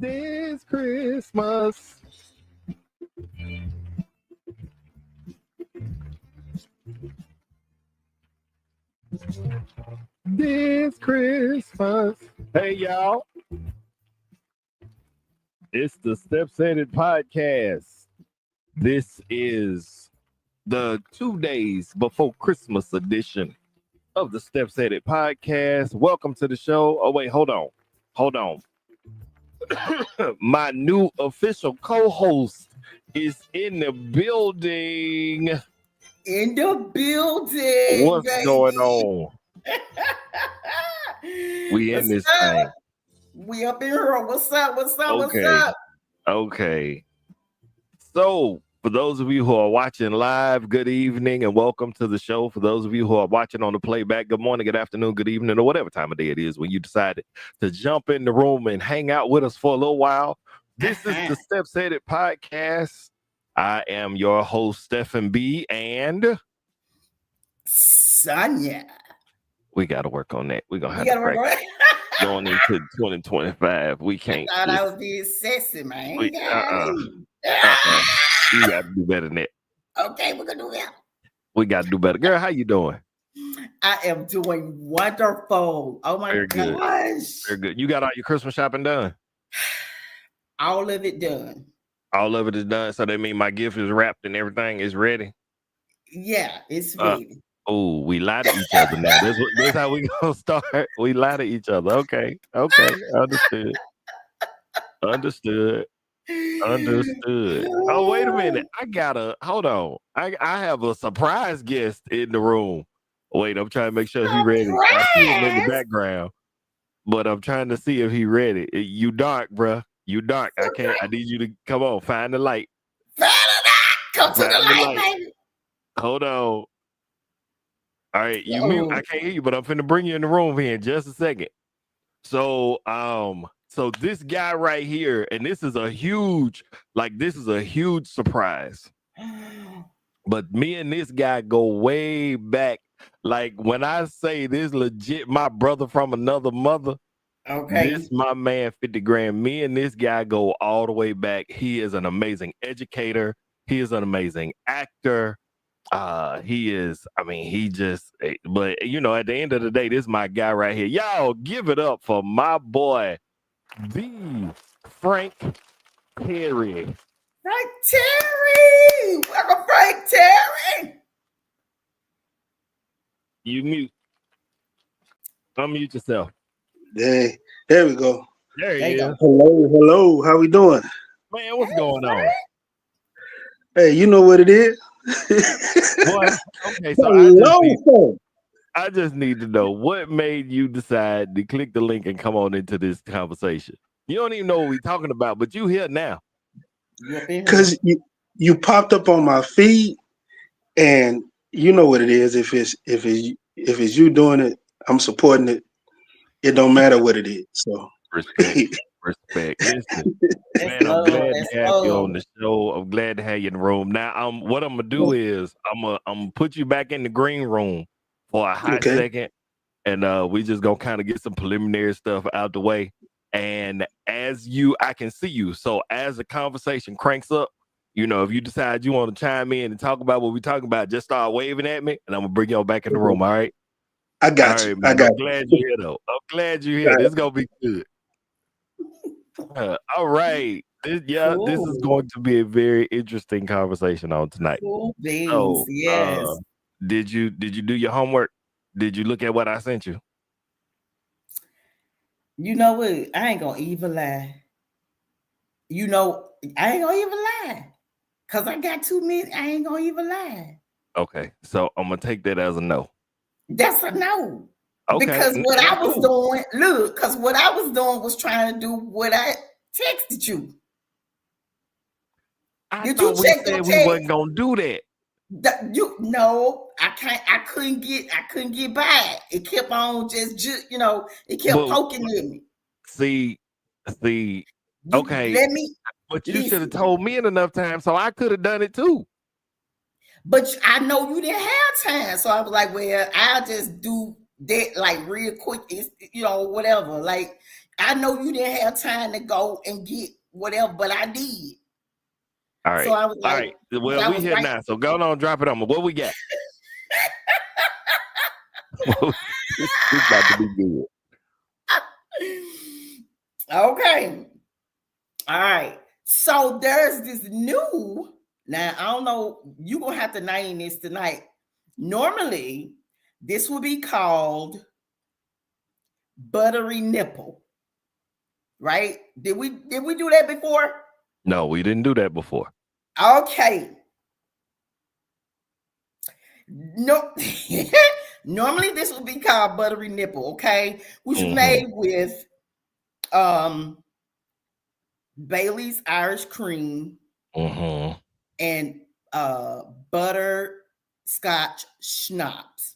this Christmas. This Christmas. Hey, y'all. It's the Steps Edit Podcast. This is the 2 days before Christmas edition of the Steps Edit Podcast. Welcome to the show. Oh, wait, hold on. My new official co-host is in the building. What's baby. going on? We in this thing. We up in here. What's up? Okay. So, for those of you who are watching live, good evening and welcome to the show. For those of you who are watching on the playback, good morning, good afternoon, good evening, or whatever time of day it is when you decided to jump in the room and hang out with us for a little while. This is the Steps Edit Podcast. I am your host, Stephen B. and Sonia. We got to work on that. We're going to have to practice. Going into 2025, we can't. I thought I was being sexy, man. You got to do better than that. Okay, we're going to do that. We got to do better. Girl, how you doing? I am doing wonderful. Oh, my gosh. Very good. You got all your Christmas shopping done? All of it done. All of it is done. So that means my gift is wrapped and everything is ready? Yeah, it's ready. Oh, we lie to each other now. This how we gonna start. We lie to each other. Okay. Understood. Oh, wait a minute. Hold on. I have a surprise guest in the room. Wait, I'm trying to make sure he's ready. I see him in the background, but I'm trying to see if he's ready. You dark, bruh. You dark. I need you to come on. Find the light. Come to the light, baby. Hold on. All right, you mute. I can't hear you, but I'm finna bring you in the room here in just a second. So this guy right here, and this is a huge surprise. But me and this guy go way back. Like when I say this legit, my brother from another mother. Okay. This my man 50 grand. Me and this guy go all the way back. He is an amazing educator. He is an amazing actor. But you know, at the end of the day, this is my guy right here. Y'all give it up for my boy, the Frank Terry. Frank Terry! Welcome, Frank Terry! You mute. Unmute yourself. Hey, there we go. There he is. Hello. How we doing? Man, what's going on? Hey, you know what it is? Boy, okay, so I just need to know what made you decide to click the link and come on into this conversation. You don't even know what we're talking about, but you here now. Because you popped up on my feed, and you know what it is. If it's you doing it, I'm supporting it. It don't matter what it is. So respect. Listen, man, I'm glad to have you on the show. I'm glad to have you in the room. Now, what I'm gonna do is I'm gonna put you back in the green room for a hot second, and we just gonna kind of get some preliminary stuff out the way. And I can see you. So as the conversation cranks up, you know, if you decide you want to chime in and talk about what we're talking about, just start waving at me, and I'm gonna bring you back in the room. All right? I got you. Man, I'm glad you're here, though. I'm glad you're here. This is gonna be good. All right. This is going to be a very interesting conversation on tonight. Cool beans, so, yes. Did you do your homework? Did you look at what I sent you? You know what? I ain't gonna even lie. Cause I got too many. I ain't gonna even lie. Okay, so I'm gonna take that as a no. That's a no. Okay. Because what I was doing was trying to do what I texted you. I thought we said we wasn't gonna do that. I couldn't get by. It kept on it kept poking at me. See, okay. But you should have told me in enough time so I could have done it too. But I know you didn't have time, so I was like, well, I'll just do that like real quick, whatever. Like I know you didn't have time to go and get whatever, but I did. All right. So I was like, all right. Well, we here right now. So go on, drop it on me. What we got? This about to be good. Okay. All right. So there's this new. Now I don't know. You're gonna have to name this tonight. Normally, this would be called buttery nipple. Right? Did we do that before? No, we didn't do that before. Okay. No. Normally this would be called buttery nipple, okay? Which is made with Bailey's Irish cream and butter scotch schnapps.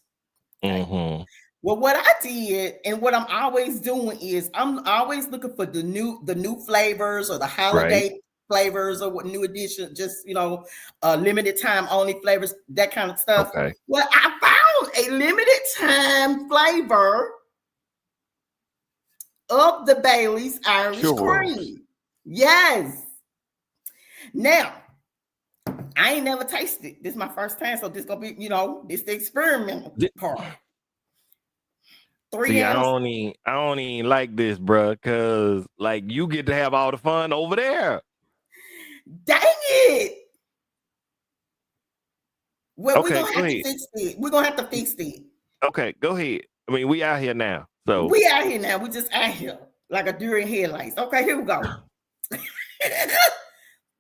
Okay? Well, what I did and what I'm always doing is I'm always looking for the new flavors or the holiday flavors or what new edition, just limited time only flavors, that kind of stuff. Okay. Well, I found a limited time flavor of the Bailey's Irish cream. Yes. Now, I ain't never tasted it. This is my first time, so this gonna be, this the experimental part. 3 ounces. I don't even like this, bro, because like you get to have all the fun over there. Dang it! Well, okay, we're gonna have to fix it. We're gonna have to fix it. Okay, go ahead. I mean, we out here now. So we out here now. We just out here like a deer in headlights. Okay, here we go.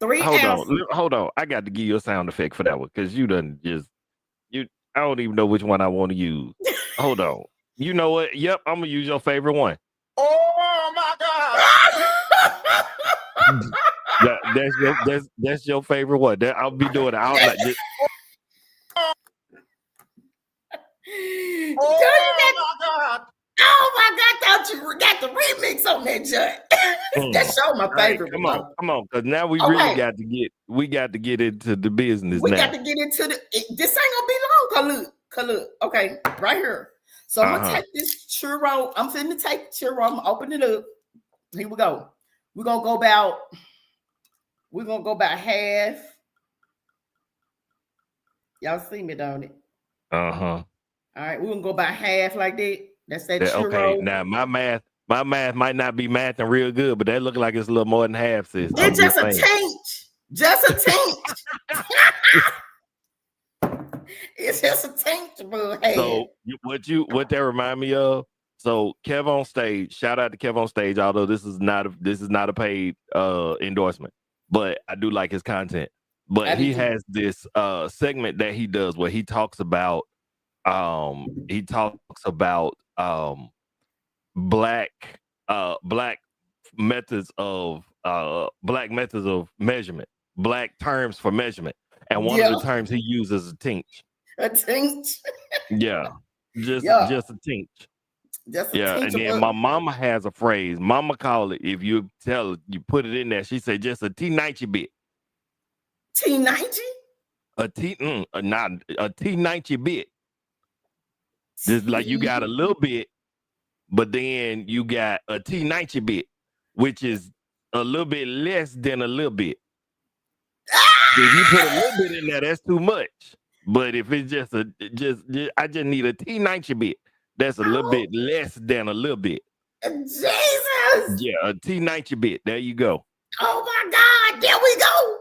3 ounces. Hold on. I got to give you a sound effect for that one because you done I don't even know which one I want to use. Hold on. You know what? Yep, I'm gonna use your favorite one. Oh my God! that's your favorite one. I'll be doing it. I'll like this. Oh my God! Thought you got the remix on that joint. That's so my favorite. Come on, because now we really got to get into the business. We got to get into this ain't gonna be long. Look. Okay, right here. So I'm gonna take this churro. I'm finna take the churro. I'm gonna open it up. Here we go. We're gonna go about half. Y'all see me, don't it? All right, we're gonna go about half like that. That's that churro. Okay, now my math might not be mathing real good, but that looks like it's a little more than half, sis. It's just a tinge. Just a tinge. It's just a tinge, bro. Hey. So what that remind me of? So Kev on Stage, shout out to Kev on Stage, although this is not a paid endorsement, but I do like his content. But he has this segment that he does where he talks about black methods of measurement, black terms for measurement. And one of the terms he uses is a tinge. A tinge? Yeah. Just a tinge. Just a tinge. And then my mama has a phrase. Mama call it, if you tell her, you put it in there, she said just a T90 bit. T90? Not a T90 bit. Just like you got a little bit, but then you got a T90 bit, which is a little bit less than a little bit. If you put a little bit in there, that's too much. But if it's just I just need a T90 bit. That's a little bit less than a little bit. Jesus. Yeah, a T90 bit. There you go. Oh my God. There we go.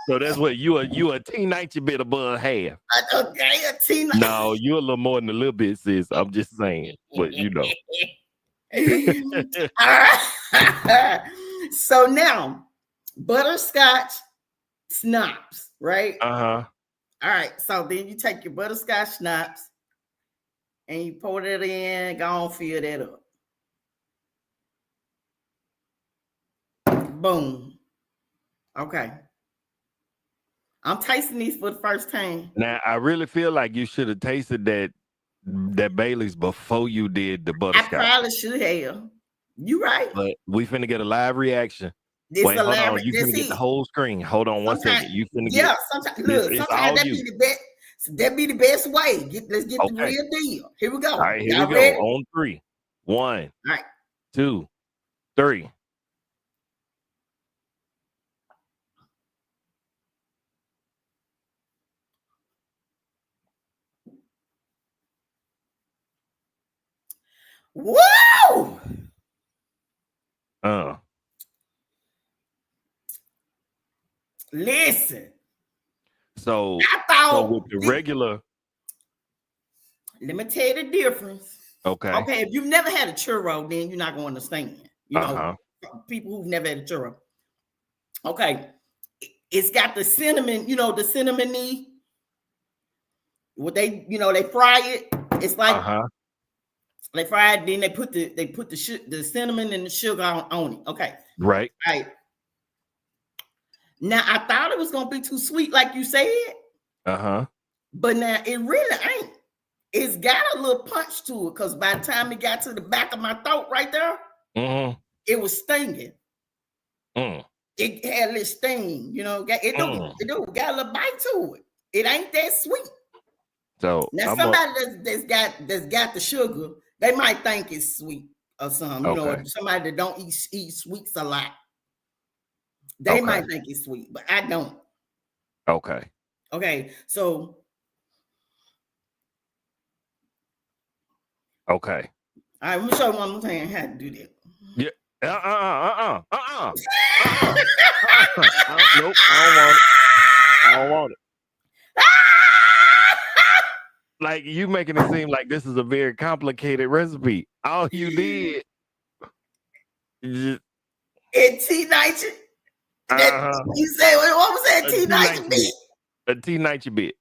So that's what you a T90 bit above half. Okay, a T90. No, you're a little more than a little bit, sis. I'm just saying, but you know. All right. So now, butterscotch schnapps, right? All right. So then you take your butterscotch schnapps and you pour it in. Go on, fill that up. Boom. Okay. I'm tasting these for the first time. Now, I really feel like you should have tasted that Bailey's before you did the butterscotch. I probably should have. You right. But we finna get a live reaction. Wait, hold on. You finna get the whole screen. Hold on one second. You finna get. Sometimes that be the best. That be the best way. Let's get the real deal. Here we go. All right, here we go. On 3. 1. All right. 2, 3. Whoa! Listen. So I thought with the regular. Let me tell you the difference. Okay. Okay, if you've never had a churro, then you're not going to understand. You know, people who've never had a churro. Okay, it's got the cinnamon. You know, the cinnamony. What they, they fry it. It's like they fry it. Then they put the cinnamon and the sugar on it. Okay. Right. Now I thought it was gonna be too sweet, like you said. But now it really ain't. It's got a little punch to it because by the time it got to the back of my throat right there, it was stinging. It had a little sting, it got a little bite to it. It ain't that sweet. So now somebody that's got the sugar, they might think it's sweet or something. Somebody that don't eat sweets a lot, they might think it's sweet, but I don't. Okay, so okay. All right, let me show you one more time how to do that. Yeah. Nope, I don't want it. Like, you making it seem like this is a very complicated recipe. All you did is T-nitro. You say what was that? T-nitro bit. A T-nitro bit.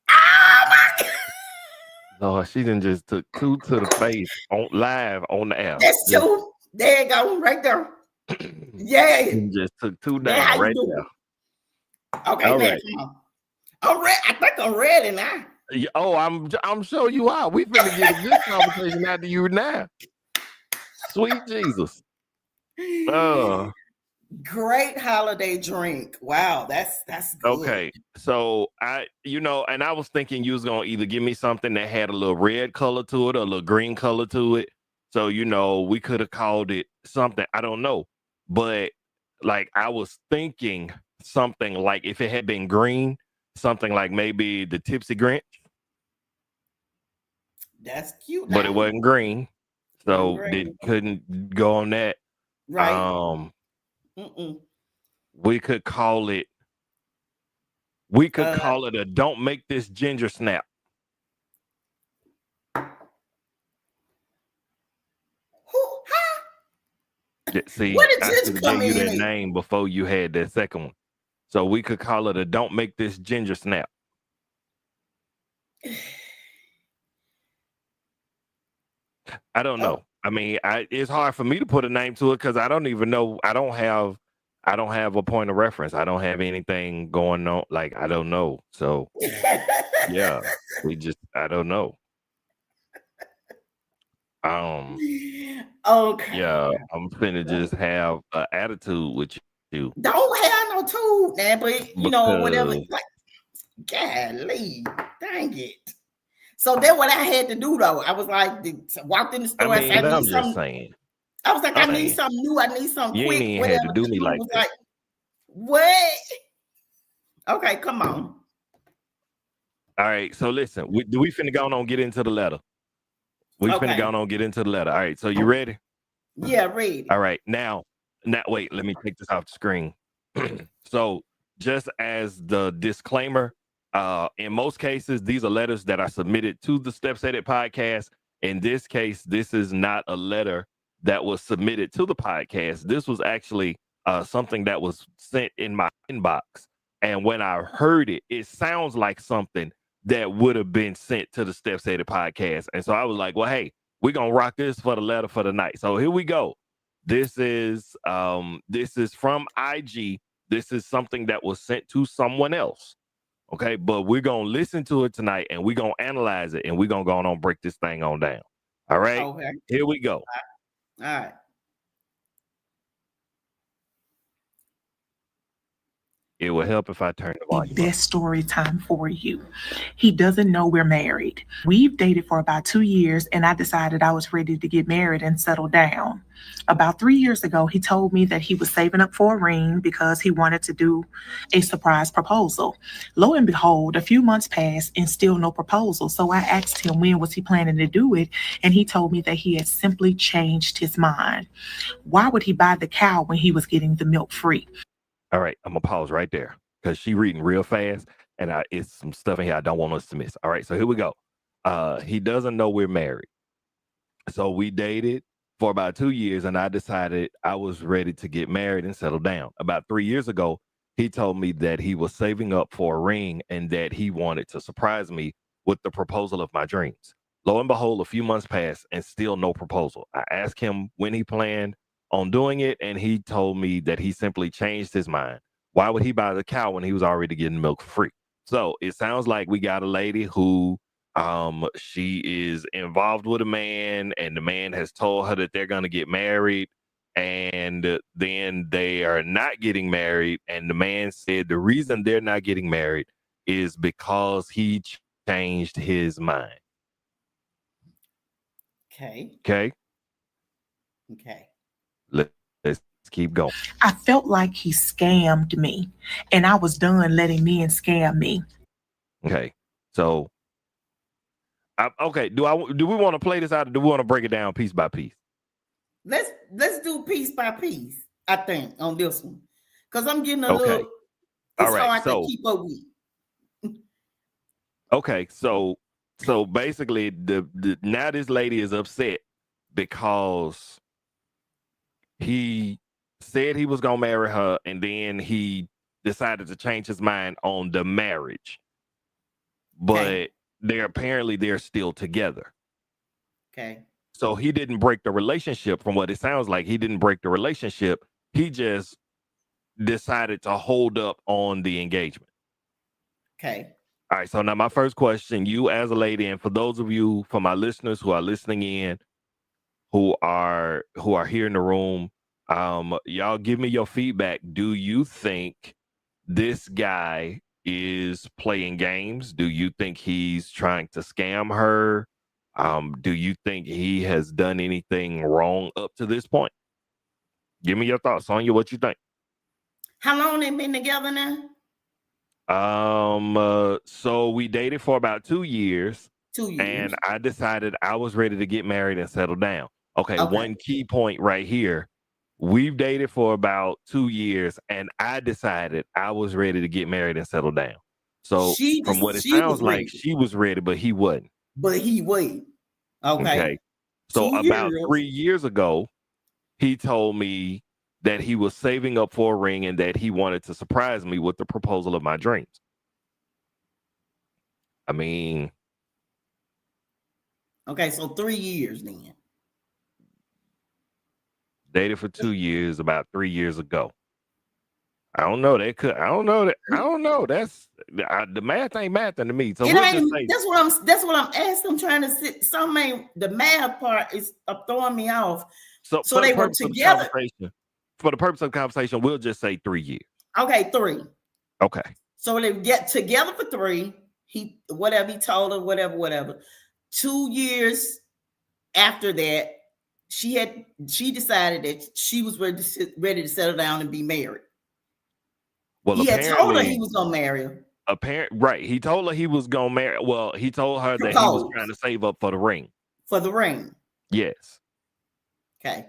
Oh my God. Lord, she done just took 2 to the face live on the air. That's 2. There you go, right there. Yeah. She just took 2 down right there. Okay, all right. Come on. I'm ready. I think I'm ready now. Oh, I'm sure you are. We finna get a good conversation out of you now. Sweet Jesus. Great holiday drink. Wow, that's good. Okay. So I was thinking you was gonna either give me something that had a little red color to it or a little green color to it. So, we could have called it something. I don't know. But like I was thinking something like if it had been green, something like maybe the Tipsy Grinch. That's cute. But it wasn't green. So it couldn't go on that. Right. We could call it a don't make this ginger snap. See, I should have gave you that name before you had that second one. So we could call it a don't make this ginger snap. I don't know. I mean, it's hard for me to put a name to it because I don't even know. I don't have a point of reference. I don't have anything going on. Like, I don't know. So yeah, I don't know. Okay. Yeah, I'm finna just have an attitude with you. Don't have no tube, man, but whatever. Like, golly, dang it. So then what I had to do though, I was like, walked in the store. I mean, I'm just saying. I was like, I need something new. I need something you quick. You ain't even had to do me like that. Like, what? Okay, come on. All right, so listen, we finna go on get into the letter. Finna go on get into the letter. All right, so you ready? Yeah, ready. All right, now wait, let me take this off the screen. So just as the disclaimer, in most cases, these are letters that are submitted to the Steps Edit podcast. In this case, this is not a letter that was submitted to the podcast. This was actually something that was sent in my inbox. And when I heard it, it sounds like something that would have been sent to the Steps Edit podcast. And so I was like, well, hey, we're going to rock this for the letter for the night. So here we go. This is from IG. This is something that was sent to someone else. Okay, but we're going to listen to it tonight and we're going to analyze it and we're going to go on and break this thing on down. All right, okay. Here we go. All right. It will help if I turn the volume up. Best story time for you. He doesn't know we're married. We've dated for about 2 years, and I decided I was ready to get married and settle down. About 3 years ago, he told me that he was saving up for a ring because he wanted to do a surprise proposal. Lo and behold, a few months passed and still no proposal. So I asked him when was he planning to do it, and he told me that he had simply changed his mind. Why would he buy the cow when he was getting the milk free? All right, I'm gonna pause right there because she reading real fast, and it's some stuff in here I don't want us to miss. All right, so here we go. He doesn't know we're married, so we dated for about 2 years, and I decided I was ready to get married and settle down. About 3 years ago, he told me that he was saving up for a ring and that he wanted to surprise me with the proposal of my dreams. Lo and behold, a few months passed and still no proposal. I asked him when he planned on doing it, and he told me that he simply changed his mind. Why would he buy the cow when he was already getting milk for free? So it sounds like we got a lady who she is involved with a man, and the man has told her that they're going to get married, and then they are not getting married, and the man said the reason they're not getting married is because he changed his mind. Okay. Let's keep going. I felt like he scammed me, and I was done letting men scam me. Okay, so okay. Do we want to play this out, or do we want to break it down piece by piece? Let's do piece by piece. I think on this one, because I'm getting a little. It's hard to keep up with. Okay, so basically, the now this lady is upset because he said he was gonna marry her, and then he decided to change his mind on the marriage. But they're still together. Okay. So he didn't break the relationship. From what it sounds like, he didn't break the relationship. He just decided to hold up on the engagement. Okay. All right. So now my first question, you as a lady, and for those of you, for my listeners who are listening in, who are here in the room, y'all give me your feedback. Do you think this guy is playing games? Do you think he's trying to scam her? Do you think he has done anything wrong up to this point? Give me your thoughts, Sonia. What you think? How long they been together now? So we dated for about 2 years. 2 years. And I decided I was ready to get married and settle down. Okay. One key point right here. We've dated for about 2 years, and I decided I was ready to get married and settle down. So from what it sounds like, she was ready, but he wasn't. But he waited. Okay. So about 3 years ago, he told me that he was saving up for a ring and that he wanted to surprise me with the proposal of my dreams. I mean. Okay, so 3 years then. Dated for 2 years, about 3 years ago. I don't know. I don't know. That's the math ain't mathing to me. So that's what I'm asking. I'm trying to sit. The math part is throwing me off. So they were together. For the purpose of the conversation, we'll just say 3 years. Okay, 3. Okay. So they get together for 3. He told her, whatever. 2 years after that, she decided that she was ready to settle down and be married. Well, he had told her he was gonna marry her. Right. He told her he was gonna marry. Well, he told her that he was trying to save up for the ring. For the ring. Yes. Okay.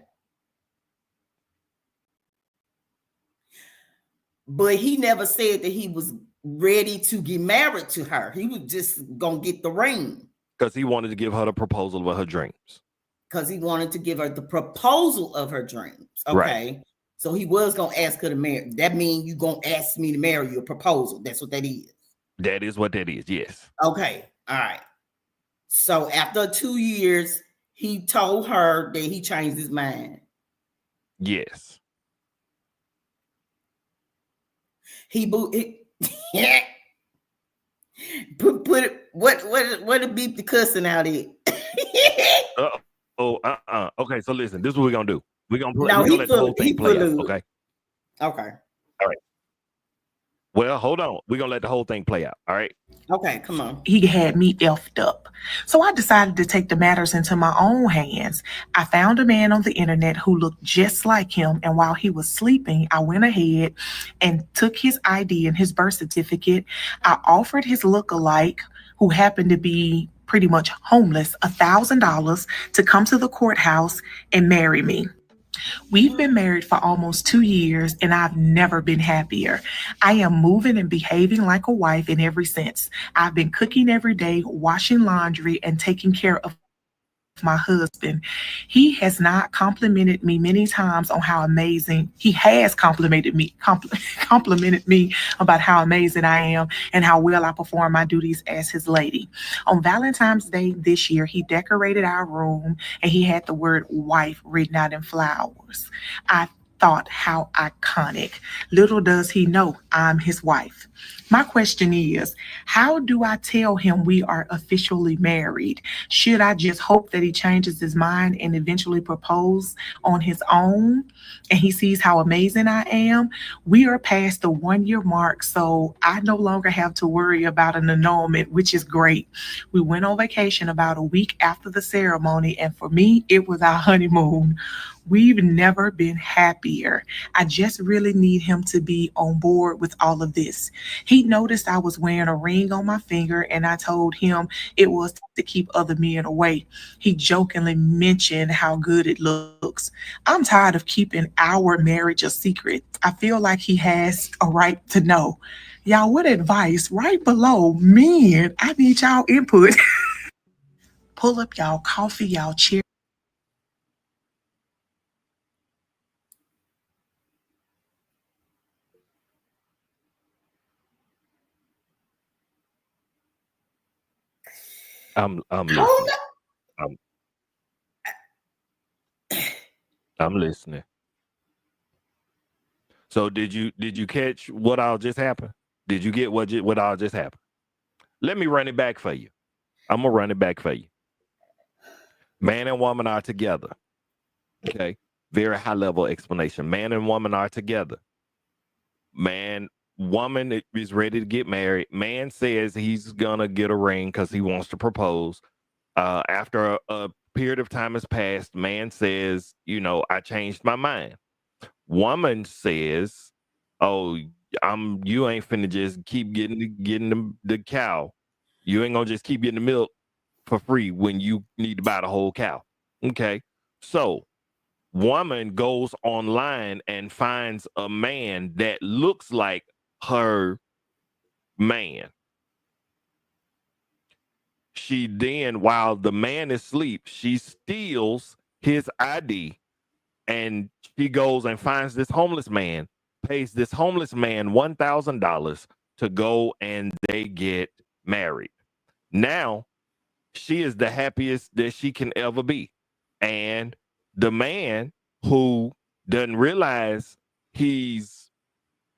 But he never said that he was ready to get married to her. He was just gonna get the ring. Because he wanted to give her the proposal of her dreams. Because he wanted to give her the proposal of her dreams. Okay. Right. So he was going to ask her to marry. That means you're going to ask me to marry you, a proposal. That's what that is. That is what that is, yes. Okay. All right. So after 2 years, he told her that he changed his mind. Yes. Put it, what beat the cussing out of it? Okay, so listen, this is what we're gonna do. We're gonna let the whole thing play out. Okay. All right. Well, hold on. We're going to let the whole thing play out. All right. Okay, come on. He had me effed up. So I decided to take the matters into my own hands. I found a man on the internet who looked just like him. And while he was sleeping, I went ahead and took his ID and his birth certificate. I offered his lookalike, who happened to be pretty much homeless, $1,000 to come to the courthouse and marry me. We've been married for almost 2 years, and I've never been happier. I am moving and behaving like a wife in every sense. I've been cooking every day, washing laundry, and taking care of my husband. He has not complimented me many times on how amazing he has complimented me about how amazing I am and how well I perform my duties as his lady. On Valentine's Day this year, he decorated our room and he had the word wife written out in flowers. I thought, how iconic. Little does he know I'm his wife. My question is, how do I tell him we are officially married? Should I just hope that he changes his mind and eventually propose on his own and he sees how amazing I am? We are past the 1 year mark, so I no longer have to worry about an annulment, which is great. We went on vacation about a week after the ceremony, and for me, it was our honeymoon. We've never been happier. I just really need him to be on board with all of this. He noticed I was wearing a ring on my finger, and I told him it was to keep other men away. He jokingly mentioned how good it looks. I'm tired of keeping our marriage a secret. I feel like he has a right to know. Y'all, what advice? Right below, men, I need y'all input. Pull up y'all coffee, y'all chair. I'm listening. I'm, I'm listening. So did you catch what all just happened? Did you get what all just happened? Let me run it back for you. I'm gonna run it back for you. Man and woman are together. Okay. Very high level explanation. Man and woman are together. Woman is ready to get married. Man says he's gonna get a ring because he wants to propose. After a period of time has passed, man says, I changed my mind. Woman says, "Oh, you ain't finna just keep getting the cow. You ain't gonna just keep getting the milk for free when you need to buy the whole cow." Okay, so woman goes online and finds a man that looks like her man. She then, while the man is asleep, she steals his ID and she goes and finds this homeless man, pays this homeless man $1,000 to go and they get married. Now she is the happiest that she can ever be. And the man who doesn't realize he's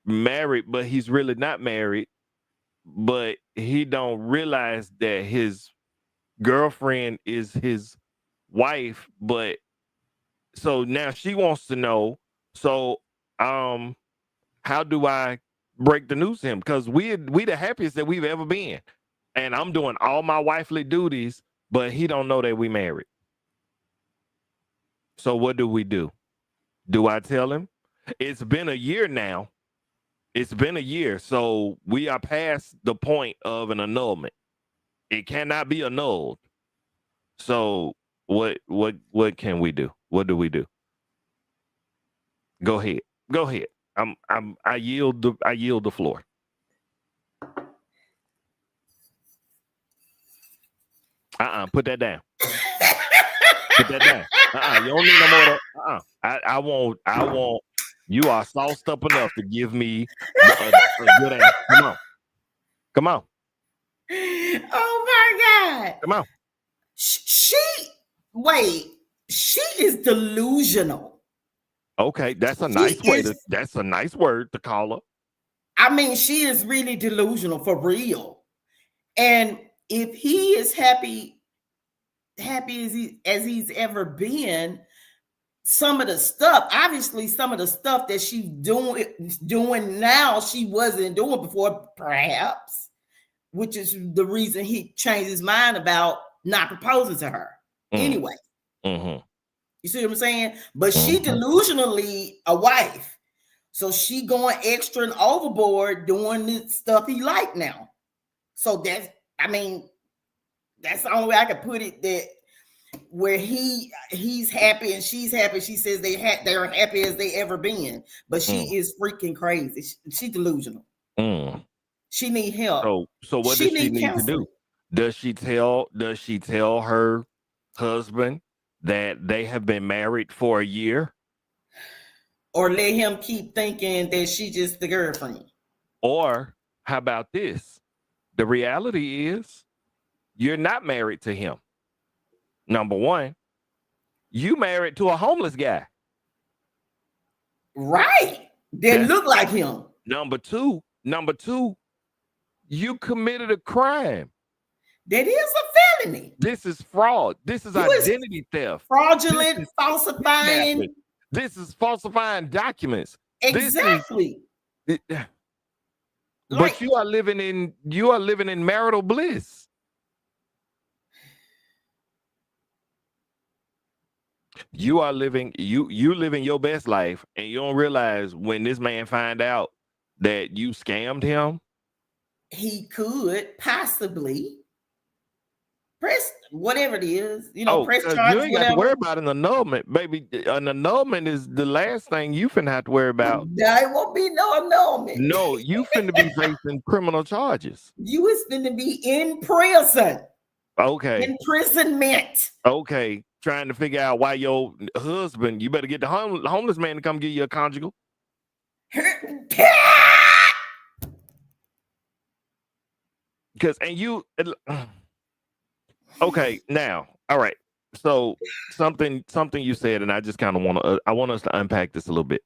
married, but he's really not married, but he don't realize that his girlfriend is his wife, but so now she wants to know, so how do I break the news to him? Because we the happiest that we've ever been. And I'm doing all my wifely duties, but he don't know that we married. So what do we do? Do I tell him? It's been a year now. It's been a year. So we are past the point of an annulment. It cannot be annulled. So what can we do? What do we do? Go ahead. Go ahead. I yield the floor. Put that down. Put that down. You don't need no more. I won't. You are sauced up enough to give me a good answer. Come on. Oh my God. Come on. She is delusional. Okay, that's a nice that's a nice word to call her. I mean, she is really delusional for real. And if he is happy as he's ever been, some of the stuff, obviously some of the stuff that she's doing now, she wasn't doing before, perhaps, which is the reason he changed his mind about not proposing to her. Anyway. You see what I'm saying? But she delusionally a wife. So she going extra and overboard doing the stuff he like now. So that's the only way I could put it, that where he's happy and she's happy. She says they're happy as they ever been, but she is freaking crazy. She delusional. She need help. So what does she need to do? Does she tell her husband that they have been married for a year? Or let him keep thinking that she's just the girlfriend? Or how about this? The reality is you're not married to him. Number one, you married to a homeless guy. Right. That look like him. Number two, you committed a crime. That is a felony. This is fraud. This is identity theft. Fraudulent, falsifying. This is falsifying documents. Exactly. But you are living in marital bliss. You are living your best life, and you don't realize when this man find out that you scammed him. He could possibly press whatever it is, press charges. You ain't got to worry about an annulment, baby. An annulment is the last thing you finna have to worry about. There won't be no annulment. No, you finna be facing criminal charges. You is finna be in prison. Okay. Imprisonment. Okay. Trying to figure out why your husband, you better get the homeless man to come give you a conjugal. Okay, now, all right. So something you said, and I just kind of want us to unpack this a little bit.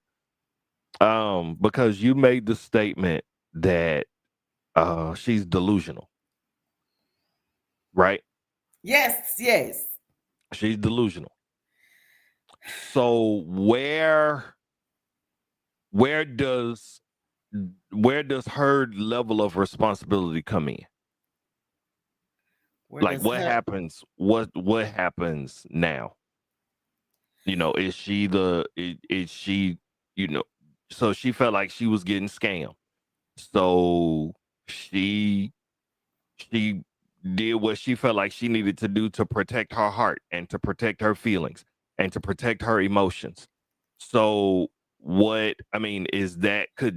Because you made the statement that she's delusional. Right? Yes. She's delusional. So where does her level of responsibility come in? What happens? What happens now? Is she so she felt like she was getting scammed. So she did what she felt like she needed to do to protect her heart and to protect her feelings and to protect her emotions. So could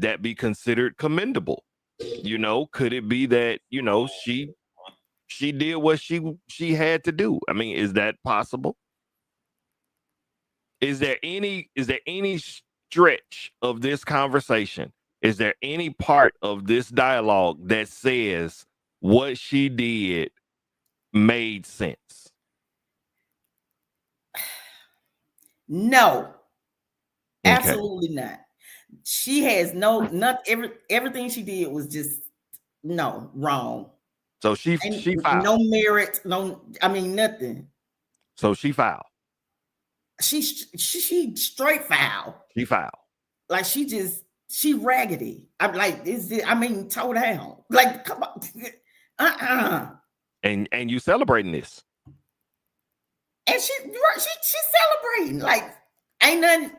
that be considered commendable? Could it be that, she did what she had to do? I mean, is that possible? Is there any stretch of this conversation? Is there any part of this dialogue that says what she did made sense? No, absolutely not. She has everything she did was just wrong. So she filed. No merit, nothing. So she filed. She straight filed. She filed. Like she raggedy. I'm like, toe down. Like, come on. And you celebrating this. And she's celebrating. Like, ain't nothing.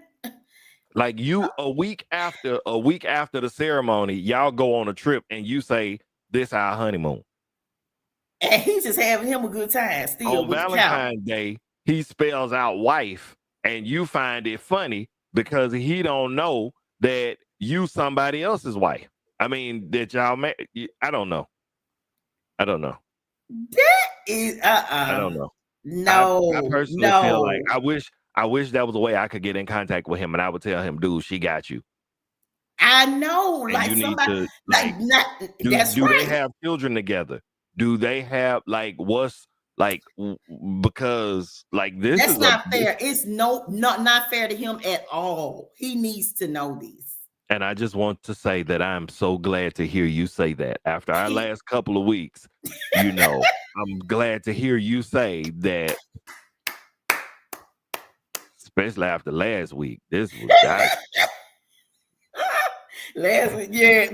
Like you a week after the ceremony, y'all go on a trip and you say, this our honeymoon. And he's just having him a good time still. On Valentine's Day, he spells out wife, and you find it funny because he don't know that you somebody else's wife. I mean, that y'all met. I don't know. That is I don't know. No. I personally feel like I wish that was a way I could get in contact with him and I would tell him, dude, she got you. I know. And like you somebody need to, that's do right. They have children together? Do they have because this that's is not fair. It's not fair to him at all. He needs to know this. And I just want to say that I'm so glad to hear you say that after our last couple of weeks. I'm glad to hear you say that Especially after last week. This was that. Last week, yeah.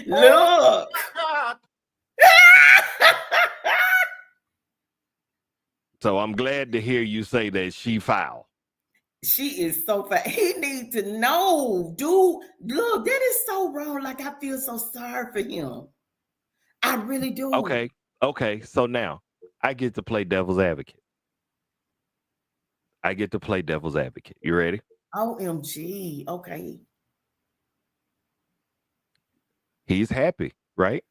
Look. So I'm glad to hear you say that she foul. She is so fat. He needs to know, dude. Look, that is so wrong. Like, I feel so sorry for him. I really do. Okay. So now I get to play devil's advocate. You ready? OMG. Okay. He's happy, right?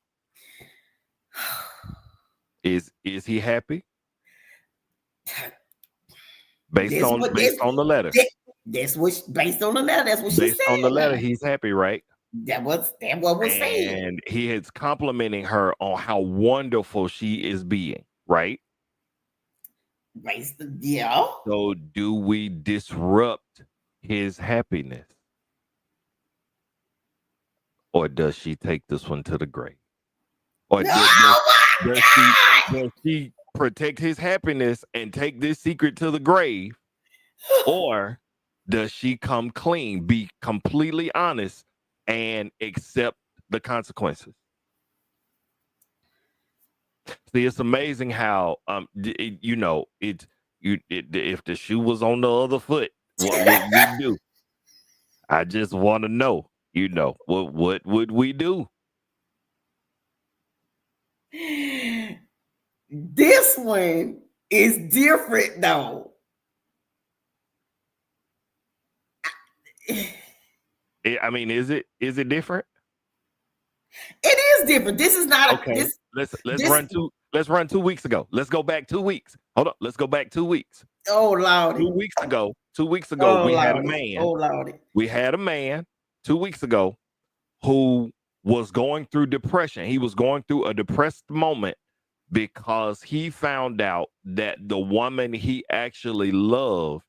Is he happy? Based on the letter. That's what based on the letter. That's what she said. Based on the letter, he's happy, right? That what was said. And he is complimenting her on how wonderful she is being, right? Yeah. So do we disrupt his happiness? Or does she take this one to the grave? Or does she protect his happiness and take this secret to the grave? Or does she come clean, be completely honest, and accept the consequences? See, it's amazing how if the shoe was on the other foot, what would we do? I just want to know, what would we do? This one is different though. I mean, is it different? It is different. This is not okay. Let's run 2 weeks ago. Let's go back 2 weeks. Hold on. Let's go back 2 weeks. Oh Lord. 2 weeks ago. 2 weeks ago, we had a man. Oh Lord. We had a man 2 weeks ago who was going through depression. He was going through a depressed moment because he found out that the woman he actually loved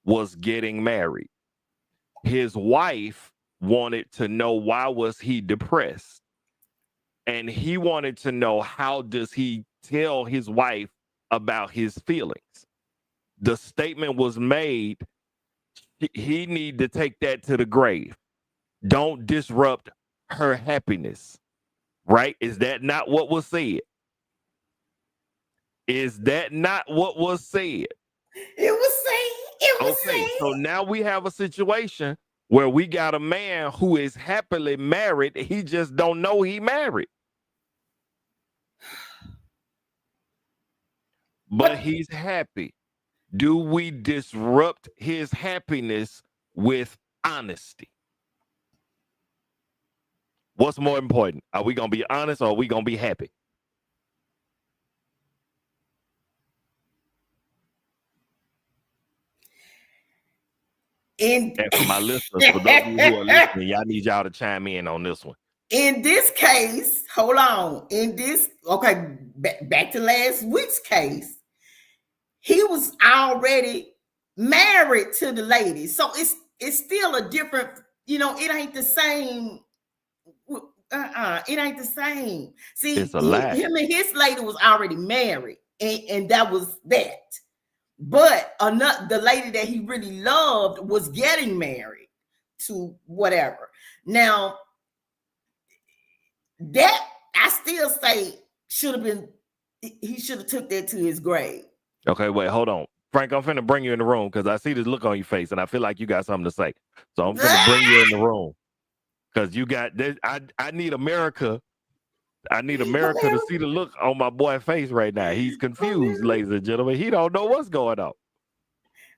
was getting married. His wife wanted to know why was he depressed. And he wanted to know, how does he tell his wife about his feelings? The statement was made, he need to take that to the grave. Don't disrupt her happiness. Right? Is that not what was said? Is that not what was said? It was said. Okay, so now we have a situation where we got a man who is happily married. He just don't know he married. But he's happy. Do we disrupt his happiness with honesty? What's more important? Are we going to be honest or are we going to be happy? And for my listeners, for those of you who are listening, y'all need y'all to chime in on this one. In this case, hold on. Back to last week's case, he was already married to the lady. So it's still a different, it ain't the same. It ain't the same. See, him and his lady was already married, and that was that. But the lady that he really loved was getting married to whatever. Now, that I still say he should have took that to his grave. Okay, wait, hold on. Frank, I'm finna bring you in the room because I see this look on your face and I feel like you got something to say. So I'm finna bring you in the room because you got this. I need America. I need America to see the look on my boy's face right now. He's confused, ladies and gentlemen. He don't know what's going on.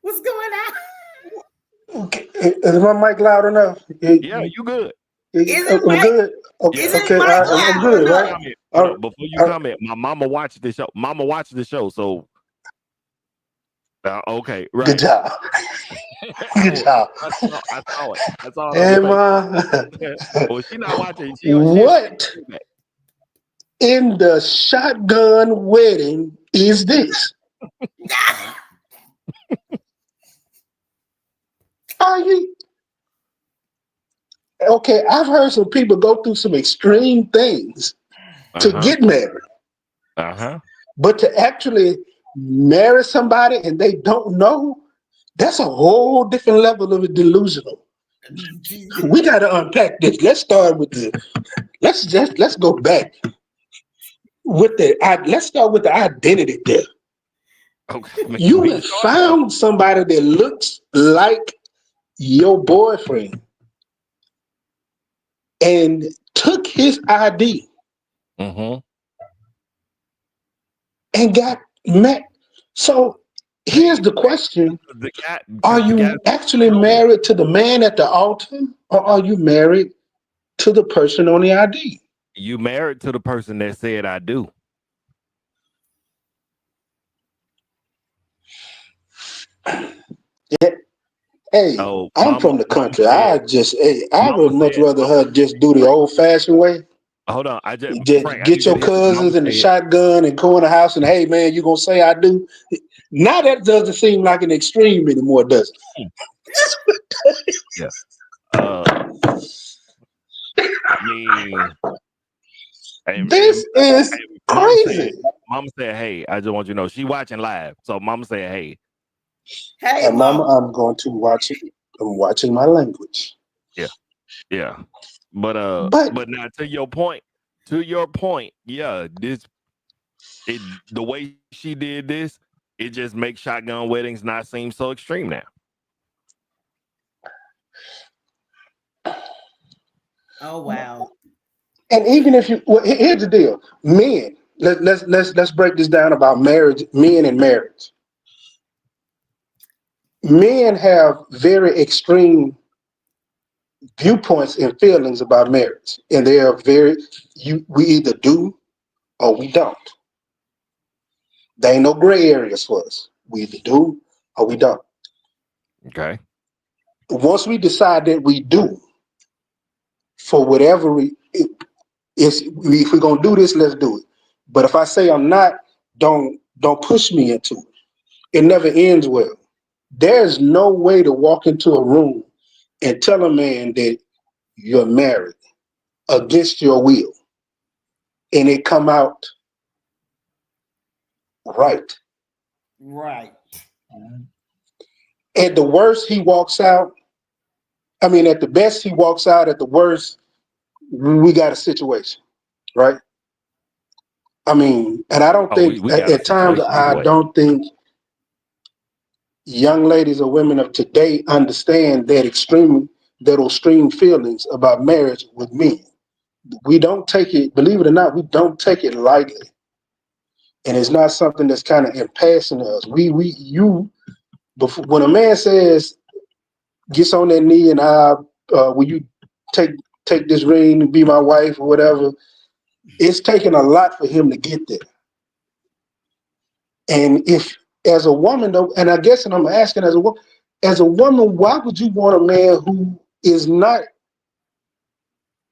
What's going on? Okay. Is my mic loud enough? Yeah, you good. Is it good? Okay, I'm good, right? Before you comment, my mama watched the show. Mama watched the show, so okay, right. Good job. Good job. I saw it. That's all. Well, she not watching. What in the shotgun wedding is this? Are you? Okay, I've heard some people go through some extreme things to get married. But to actually marry somebody and they don't know, That's a whole different level of delusional. We got to unpack this. Let's start with let's go back with let's start with the identity there. Okay, You have found somebody that looks like your boyfriend and took his ID and got met. So here's the question. Are you actually married to the man at the altar, or are you married to the person on the ID? You married to the person that said I do. Yeah. Hey, I'm from the country. I would much rather her just do the old fashioned way. Hold on, Frank, get your cousins and the shotgun and go in the house and, hey man, you gonna say I do? Now that doesn't seem like an extreme anymore, does it? Yeah. I mean, this is crazy. Mama said, "Hey, I just want you to know she watching live." So Mama said, "Hey, hey, Mama, I'm going to watch it. I'm watching my language." Yeah. But now to your point, yeah, the way she did this, it just makes shotgun weddings not seem so extreme now. Oh wow. And even if here's the deal, men. Let's break this down about marriage, men and marriage. Men have very extreme viewpoints and feelings about marriage, and they are we either do or we don't. There ain't no gray areas for us. We either do or we don't. Okay. Once we decide that we do, for whatever if we're gonna do this, let's do it. But if I say I'm not, don't push me into it. It never ends well. There's no way to walk into a room and tell a man that you're married against your will and it come out right. Right. At the worst, he walks out. I mean, at the best, he walks out. At the worst, we got a situation, right? I mean, and I don't think at times I don't think young ladies or women of today understand that extreme feelings about marriage with men. We don't take it, believe it or not, we don't take it lightly. And it's not something that's kind of impassioned us. Before, when a man says, gets on that knee and will you take this ring and be my wife or whatever, it's taking a lot for him to get there. And if, as a woman, though, and I guess, and I'm asking as a woman, why would you want a man who is not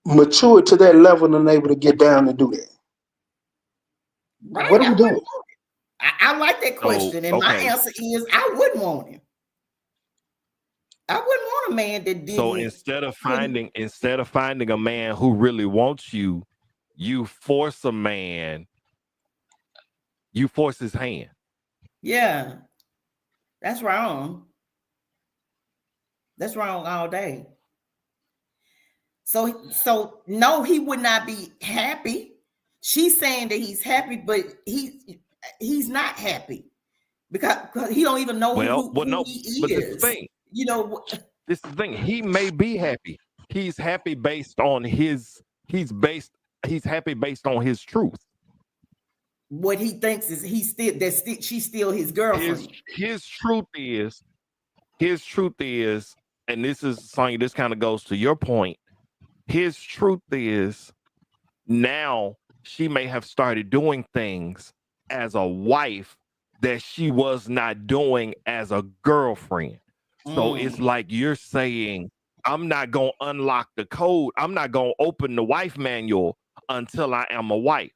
mature to that level and able to get down and do that? Right. What are we doing? I like that question, and my answer is I wouldn't want him. I wouldn't want a man that did. So instead of finding a man who really wants you, you force a man. You force his hand. Yeah, that's wrong. That's wrong all day. So no, he would not be happy. She's saying that he's happy, but he's not happy because he don't even know who he is. But this is the thing. You know, this is the thing. He may be happy. He's happy based on his. He's happy based on his truth. What he thinks is she's still his girlfriend. His truth is, and this is something. This kind of goes to your point. His truth is, now she may have started doing things as a wife that she was not doing as a girlfriend. So it's like you're saying, I'm not going to unlock the code. I'm not going to open the wife manual until I am a wife.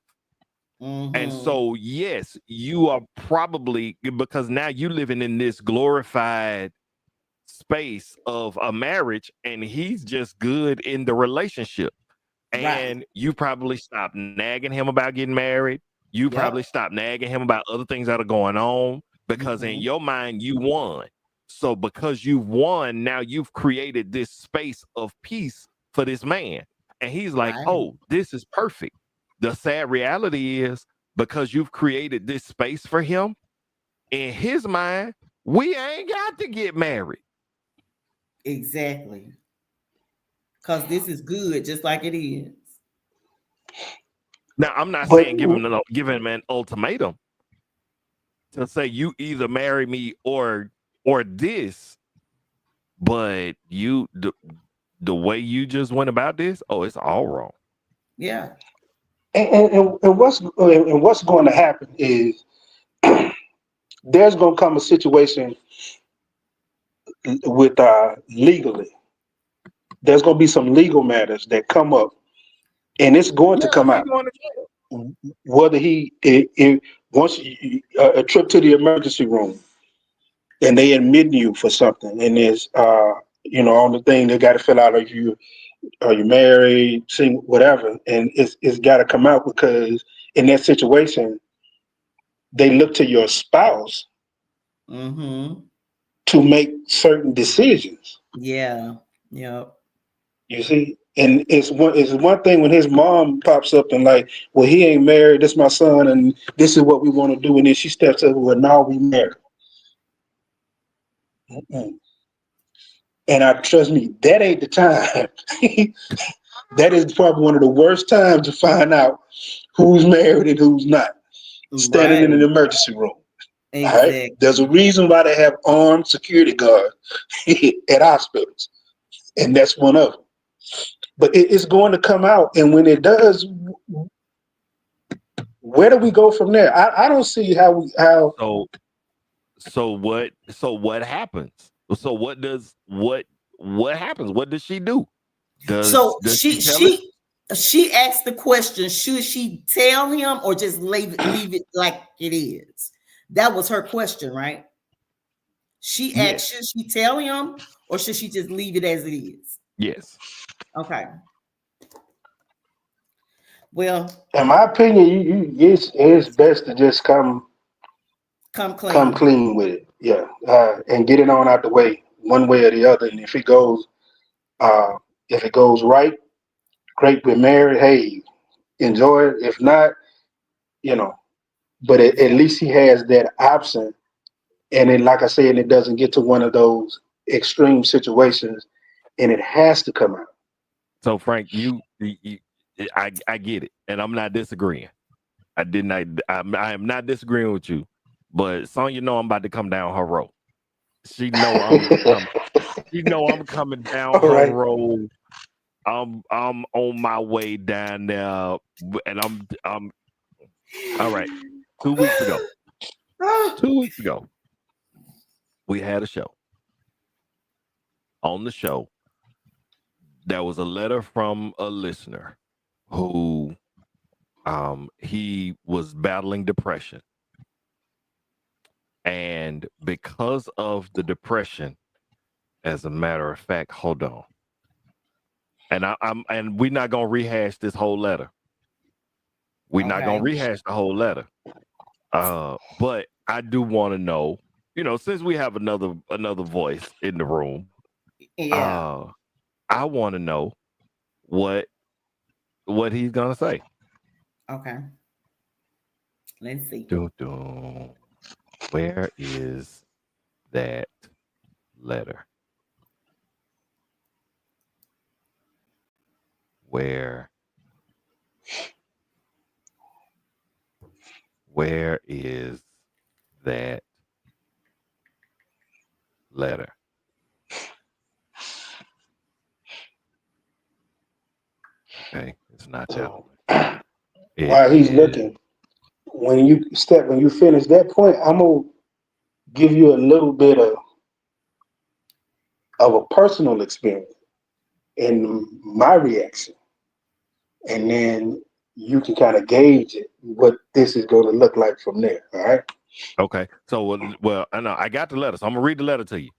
And so, yes, you are probably, because now you're living in this glorified space of a marriage and he's just good in the relationship. And you probably stop nagging him about getting married. You probably stop nagging him about other things that are going on because in your mind, you won. So because you've won, now you've created this space of peace for this man. And he's like, oh, this is perfect. The sad reality is because you've created this space for him, in his mind, we ain't got to get married. Exactly. Because this is good, just like it is. Now, I'm not saying give him an ultimatum to say you either marry me or this, but the way you just went about this, it's all wrong. Yeah. And what's going to happen is there's going to come a situation with legally. There's going to be some legal matters that come up, and it's going to come out. Whether once a trip to the emergency room, and they admit you for something, and there's on the thing they got to fill out, are you married, whatever, and it's got to come out, because in that situation they look to your spouse to make certain decisions. Yeah. Yep. You see, and it's one thing when his mom pops up and like, well, he ain't married, this is my son, and this is what we want to do, and then she steps up, well, now we married. And trust me, that ain't the time. That is probably one of the worst times to find out who's married and who's not. Standing in an emergency room. Exactly. Right? There's a reason why they have armed security guards at hospitals, and that's one of them. But it's going to come out, and when it does, where do we go from there? I don't see how. So what happens? So what happens? What does she do? She asked the question, should she tell him or just leave it like it is? That was her question, right? She asked, should she tell him or should she just leave it as it is? Yes. Okay. Well, in my opinion, it's best to just come clean with it. Yeah. And get it on out the way, one way or the other. And if it goes right, great, we're married. Hey, enjoy it. If not, but at least he has that option. And then, like I said, it doesn't get to one of those extreme situations, and it has to come out. So, Frank, I get it, and I'm not disagreeing. I am not disagreeing with you, but Sonya I'm about to come down her road. She know I'm coming down her road. I'm on my way down there, and I'm all right. 2 weeks ago, we had a show. On the show, there was a letter from a listener who he was battling depression. And because of the depression, as a matter of fact, hold on. And we're not gonna rehash this whole letter. We're not gonna rehash the whole letter. But I do want to know, since we have another voice in the room, I want to know what he's gonna say. Okay. Let's see. Where is that letter? Where is that letter? Okay, it's not that. While he's looking, when you finish that point, I'm gonna give you a little bit of a personal experience and my reaction, and then you can kind of gauge it, what this is going to look like from there. All right. Okay. So, well, I know I got the letter, so I'm gonna read the letter to you.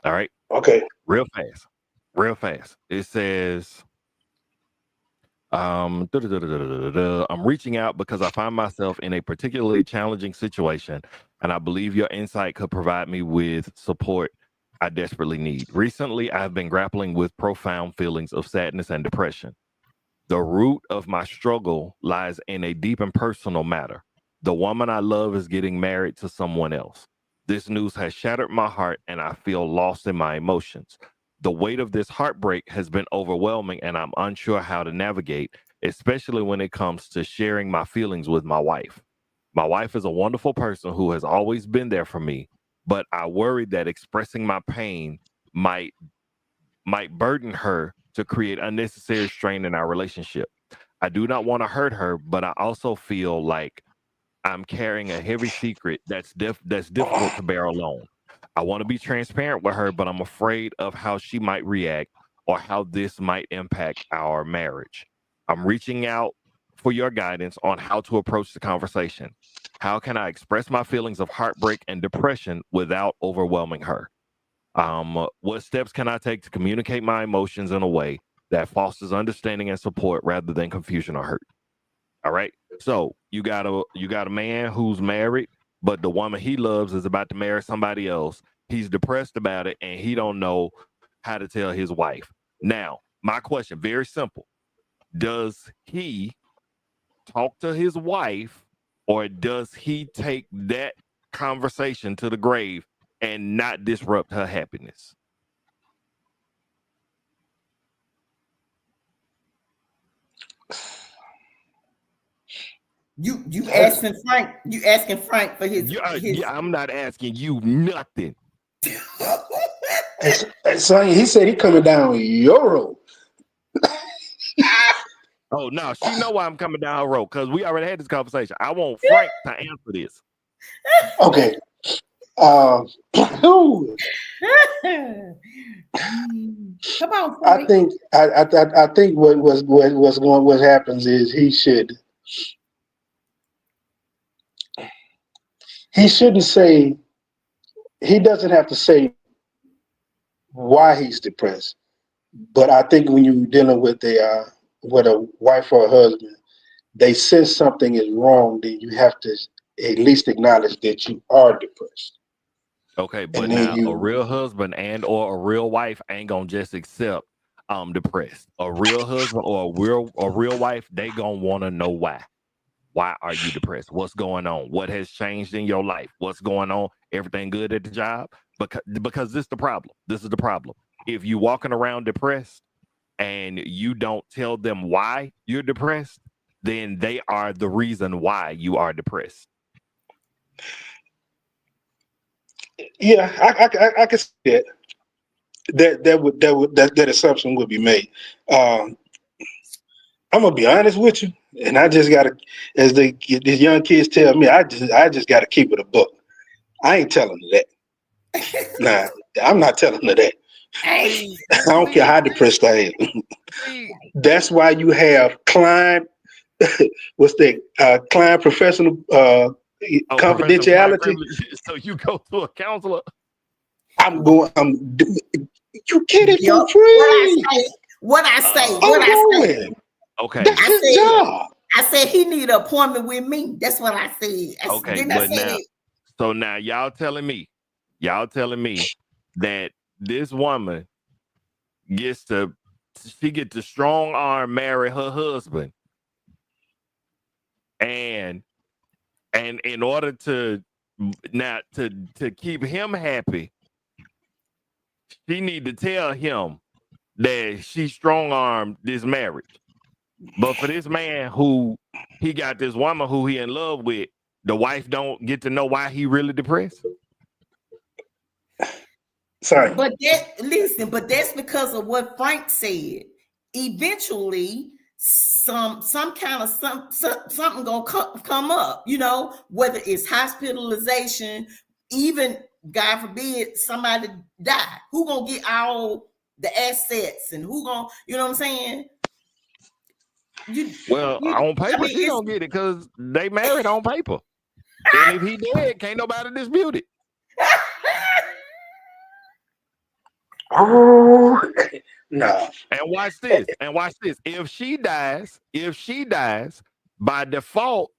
All right. Okay. Real fast. It says, I'm reaching out because I find myself in a particularly challenging situation, and I believe your insight could provide me with support I desperately need. Recently, I've been grappling with profound feelings of sadness and depression. The root of my struggle lies in a deep and personal matter. The woman I love is getting married to someone else. This news has shattered my heart and I feel lost in my emotions. The weight of this heartbreak has been overwhelming and I'm unsure how to navigate, especially when it comes to sharing my feelings with my wife. My wife is a wonderful person who has always been there for me, but I worry that expressing my pain might burden her to create unnecessary strain in our relationship. I do not want to hurt her, but I also feel like I'm carrying a heavy secret that's difficult to bear alone. I want to be transparent with her, but I'm afraid of how she might react or how this might impact our marriage. I'm reaching out for your guidance on how to approach the conversation. How can I express my feelings of heartbreak and depression without overwhelming her? What steps can I take to communicate my emotions in a way that fosters understanding and support rather than confusion or hurt? All right. So you got a man who's married, but the woman he loves is about to marry somebody else. He's depressed about it, and he don't know how to tell his wife. Now, my question, very simple: does he talk to his wife, or does he take that conversation to the grave and not disrupt her happiness? You asking Frank? You asking Frank for his? Yeah, I'm not asking you nothing. So he said he coming down your road. Oh no, she know why I'm coming down her road because we already had this conversation. I want Frank to answer this. Okay. Come on, Frank. I think what happens is he shouldn't say, he doesn't have to say why he's depressed. But I think when you're dealing with a wife or a husband, they sense something is wrong, then you have to at least acknowledge that you are depressed. Okay, but now a real husband and or a real wife ain't gonna just accept I'm depressed. A real husband or a real wife, they gonna want to know why. Why are you depressed? What's going on? What has changed in your life? What's going on? Everything good at the job? Because this is the problem. This is the problem. If you walking around depressed and you don't tell them why you're depressed, then they are the reason why you are depressed. Yeah, I can see that. That assumption would be made. I'm gonna be honest with you, and I just gotta, as these young kids tell me, I just gotta keep it a book. I ain't telling her that. Nah, I'm not telling her that. I don't care how depressed I am. That's why you have client, what's that? Client professional confidentiality. So you go to a counselor. You get it for free. What I say. Okay. That's his job. I said he need an appointment with me. That's what I said. Okay, but now y'all telling me that this woman gets to strong arm marry her husband, and in order to keep him happy, she need to tell him that she strong armed this marriage. But for this man who he got this woman who he in love with, the wife don't get to know why he really depressed. Sorry. But that's because of what Frank said. Eventually, something gonna come up, whether it's hospitalization, even God forbid somebody die. Who gonna get all the assets and who gonna, you know what I'm saying? On paper, she don't get it because they married on paper. And if he dead, can't nobody dispute it. Oh no. And watch this. If she dies, by default,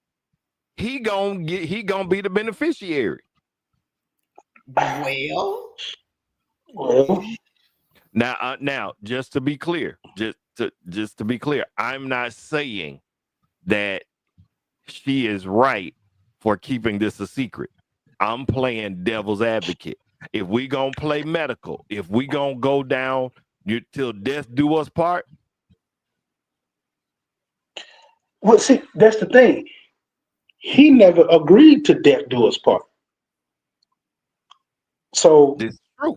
he gonna be the beneficiary. Well, Well, now, just to be clear, just to be clear, I'm not saying that she is right for keeping this a secret. I'm playing devil's advocate. If we gonna play medical, if we gonna go down till death do us part. well, see, that's the thing. He never agreed to death do us part. So This is true.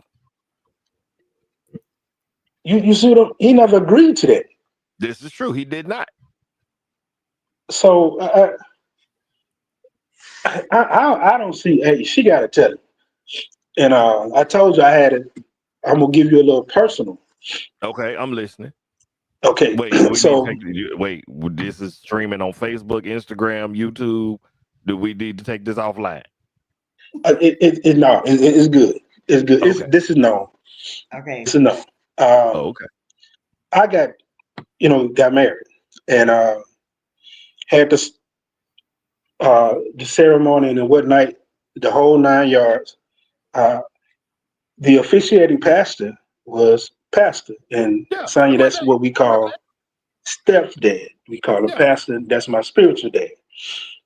you see what he never agreed to that. This is true. He did not. So I don't see. Hey, she got to tell it. And I told you I had it. I'm gonna give you a little personal. Okay, I'm listening. Okay, Wait, wait. This is streaming on Facebook, Instagram, YouTube. Do we need to take this offline? It's good. It's good. Okay. This is known. Okay. It's enough. Okay. I got married and had this the ceremony and whatnot, the whole 9 yards. The officiating pastor was pastor, and Sonya, that's what we call stepdad. We call him pastor. That's my spiritual dad,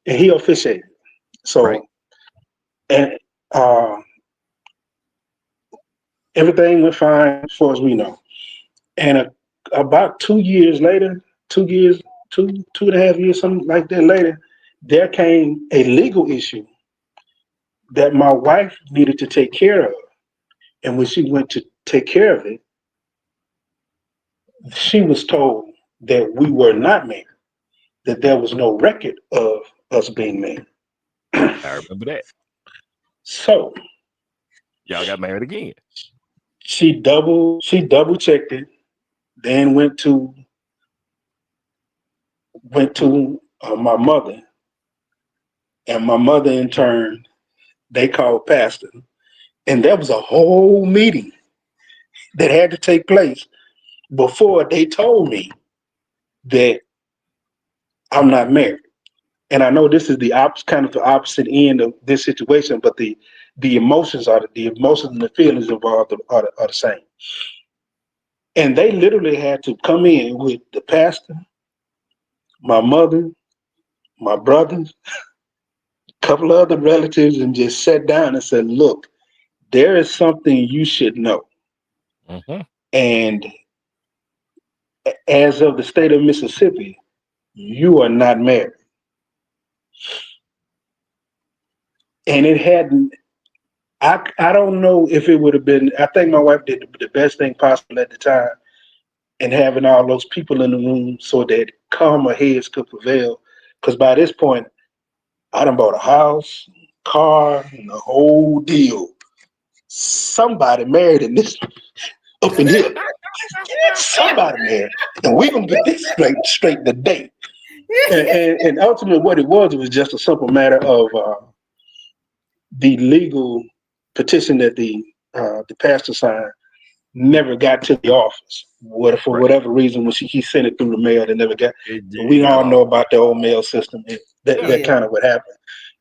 and he officiated. So, and everything went fine as far as we know. And about 2 years later, 2.5 years, something like that later, there came a legal issue that my wife needed to take care of. And when she went to take care of it, she was told that we were not married, that there was no record of us being married. I remember that. So y'all got married again. She double checked it, then went to my mother, and my mother in turn, they called pastor, and there was a whole meeting that had to take place before they told me that I'm not married. And I know this is the opposite end of this situation, but the emotions and the feelings involved are the same. And they literally had to come in with the pastor, my mother, my brothers, a couple of other relatives, and just sat down and said, look, there is something you should know. Mm-hmm. And as of the state of Mississippi, you are not married. And it hadn't, I don't know if it would have been, I think my wife did the best thing possible at the time in having all those people in the room so that calmer heads could prevail. Because by this point, I done bought a house, car, and the whole deal. Somebody married in this, up in here. Somebody married. And we're going to get this straight today. And ultimately what it was just a simple matter of the legal petition that the pastor signed never got to the office. For whatever reason, when he sent it through the mail, they never got. We all know about the old mail system. That kind of what happened,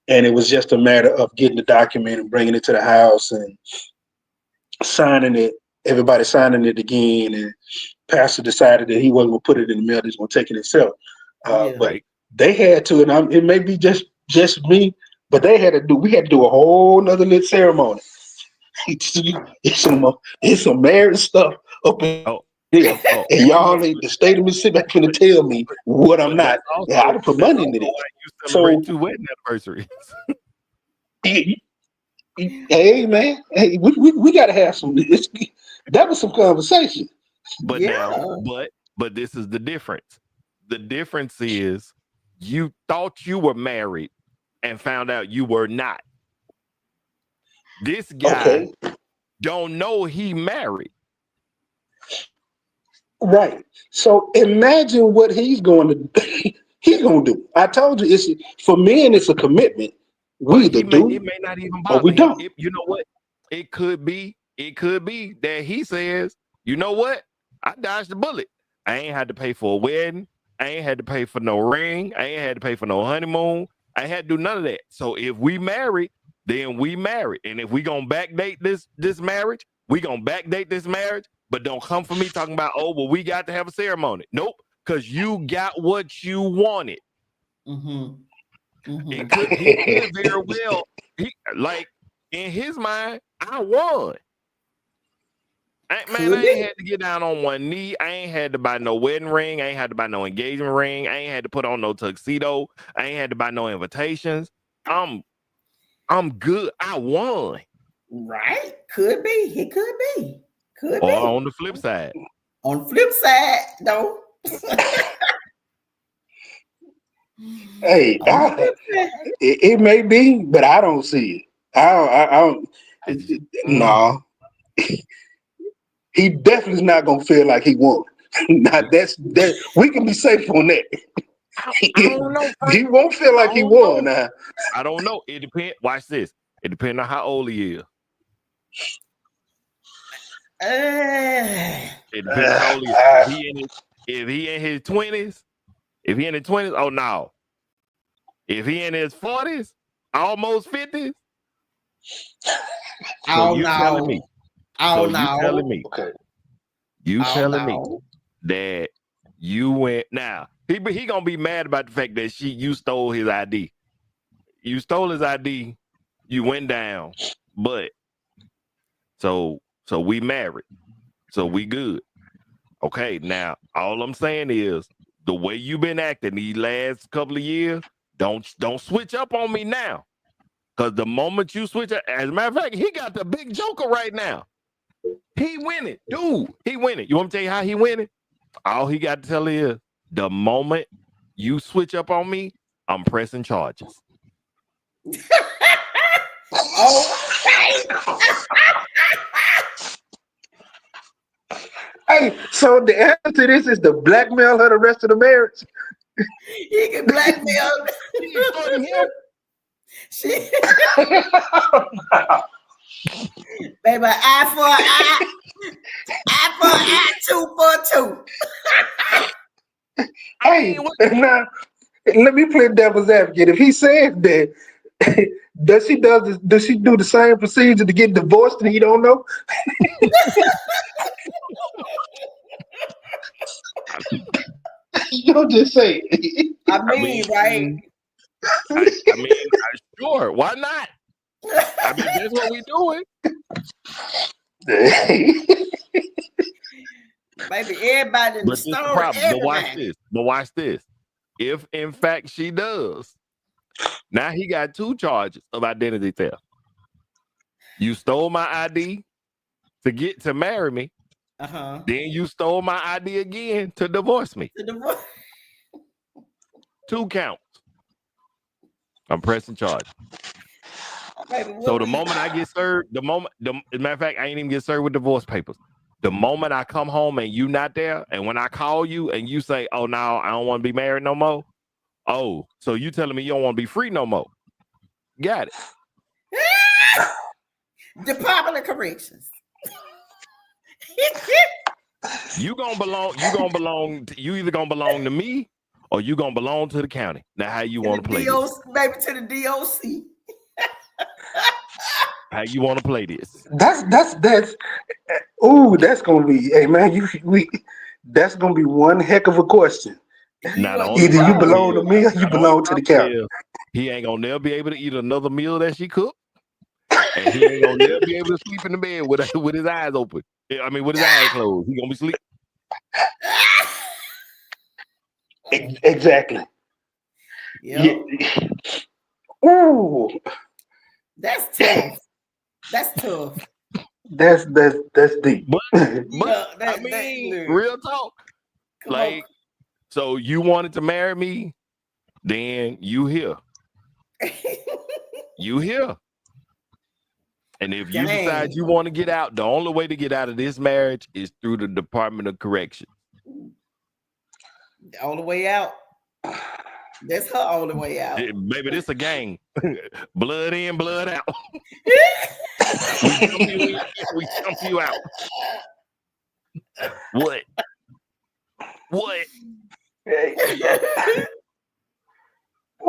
and it was just a matter of getting the document and bringing it to the house and signing it. Everybody signing it again, and pastor decided that he wasn't going to put it in the mail; he was going to take it himself. But they had to, and it may be just me, but they had to do. We had to do a whole nother little ceremony. It's some marriage stuff up in here, and y'all ain't the state of Mississippi finna tell me what I'm not. Yeah, I put money into this. You celebrate 2 wedding anniversaries. Hey man, hey, we gotta have some. That was some conversation. But now, but this is the difference. The difference is you thought you were married and found out you were not. This guy don't know he married. Right. So imagine what he's going to do. I told you, it's for men. It's a commitment. We either do. It may not even bother or we him. don't. You know what? It could be that he says, you know what? I dodged the bullet. I ain't had to pay for a wedding. I ain't had to pay for no ring. I ain't had to pay for no honeymoon. I ain't had to do none of that. So if we married, then we married. And if we gonna backdate this marriage, We gonna backdate this marriage, but don't come for me talking about, oh, well, we got to have a ceremony. Nope, because you got what you wanted. He could very well, like in his mind, I won. I ain't had to get down on one knee. I ain't had to buy no wedding ring. I ain't had to buy no engagement ring. I ain't had to put on no tuxedo. I ain't had to buy no invitations. I'm good. I won. Right? Could be. It could be. Could or be. On the flip side. On the flip side, though. Hey, it may be, but I don't see it. I don't. No. He definitely is not gonna feel like he won. Now that we can be safe on that. I don't know. He won't feel like he won. Now. I don't know. It depends. Watch this. It depends on how old he is. It depends on how old he is. If he in his 20s, oh no. If he in his 40s, almost 50s, so you telling me. You telling me. Okay. You telling me that you went. Now he gonna be mad about the fact that you stole his ID. You stole his ID. You went down, but so we married. So we good. Okay. Now all I'm saying is the way you've been acting these last couple of years, don't switch up on me now. Because the moment you switch up, as a matter of fact, he got the big joker right now. He winning, dude. He winning. You want me to tell you how he winning? All he got to tell is the moment you switch up on me, I'm pressing charges. Hey, so the answer to this is to blackmail her the rest of the marriage. He can blackmail him. She baby, eye for an eye, tooth for a tooth. Hey, now let me play devil's advocate. If he says that, does she do the same procedure to get divorced and he don't know? You don't just say it. I mean, right? I mean, sure. Why not? I mean, that's what we doing. Baby, everybody in the store. But watch this. If in fact she does, now he got 2 charges of identity theft. You stole my ID to marry me. Then you stole my ID again to divorce me. 2 counts. I'm pressing charges. Baby, so the moment I get served, as a matter of fact, I ain't even get served with divorce papers. The moment I come home and you not there, and when I call you and you say, oh, no, I don't want to be married no more. Oh, so you telling me you don't want to be free no more. Got it. Department of Corrections. You either gonna belong to me or you gonna belong to the county. Now how you want to play this? Baby, to the DOC. How you want to play this? That's gonna be, hey man, that's gonna be one heck of a question. Either you belong to me or you belong to the county. He ain't gonna never be able to eat another meal that she cooked, and he ain't gonna never be able to sleep in the bed with his eyes open. I mean, with his eyes closed. He gonna be sleeping. Exactly. Yep. Yeah. Ooh. That's tough. That's tough. That's deep. But I mean, real talk. So you wanted to marry me, then you here. You here. And if you decide you want to get out, the only way to get out of this marriage is through the Department of Correction. The only way out. That's her only way out. Baby, this a gang. Blood in, blood out. we jump you out. What?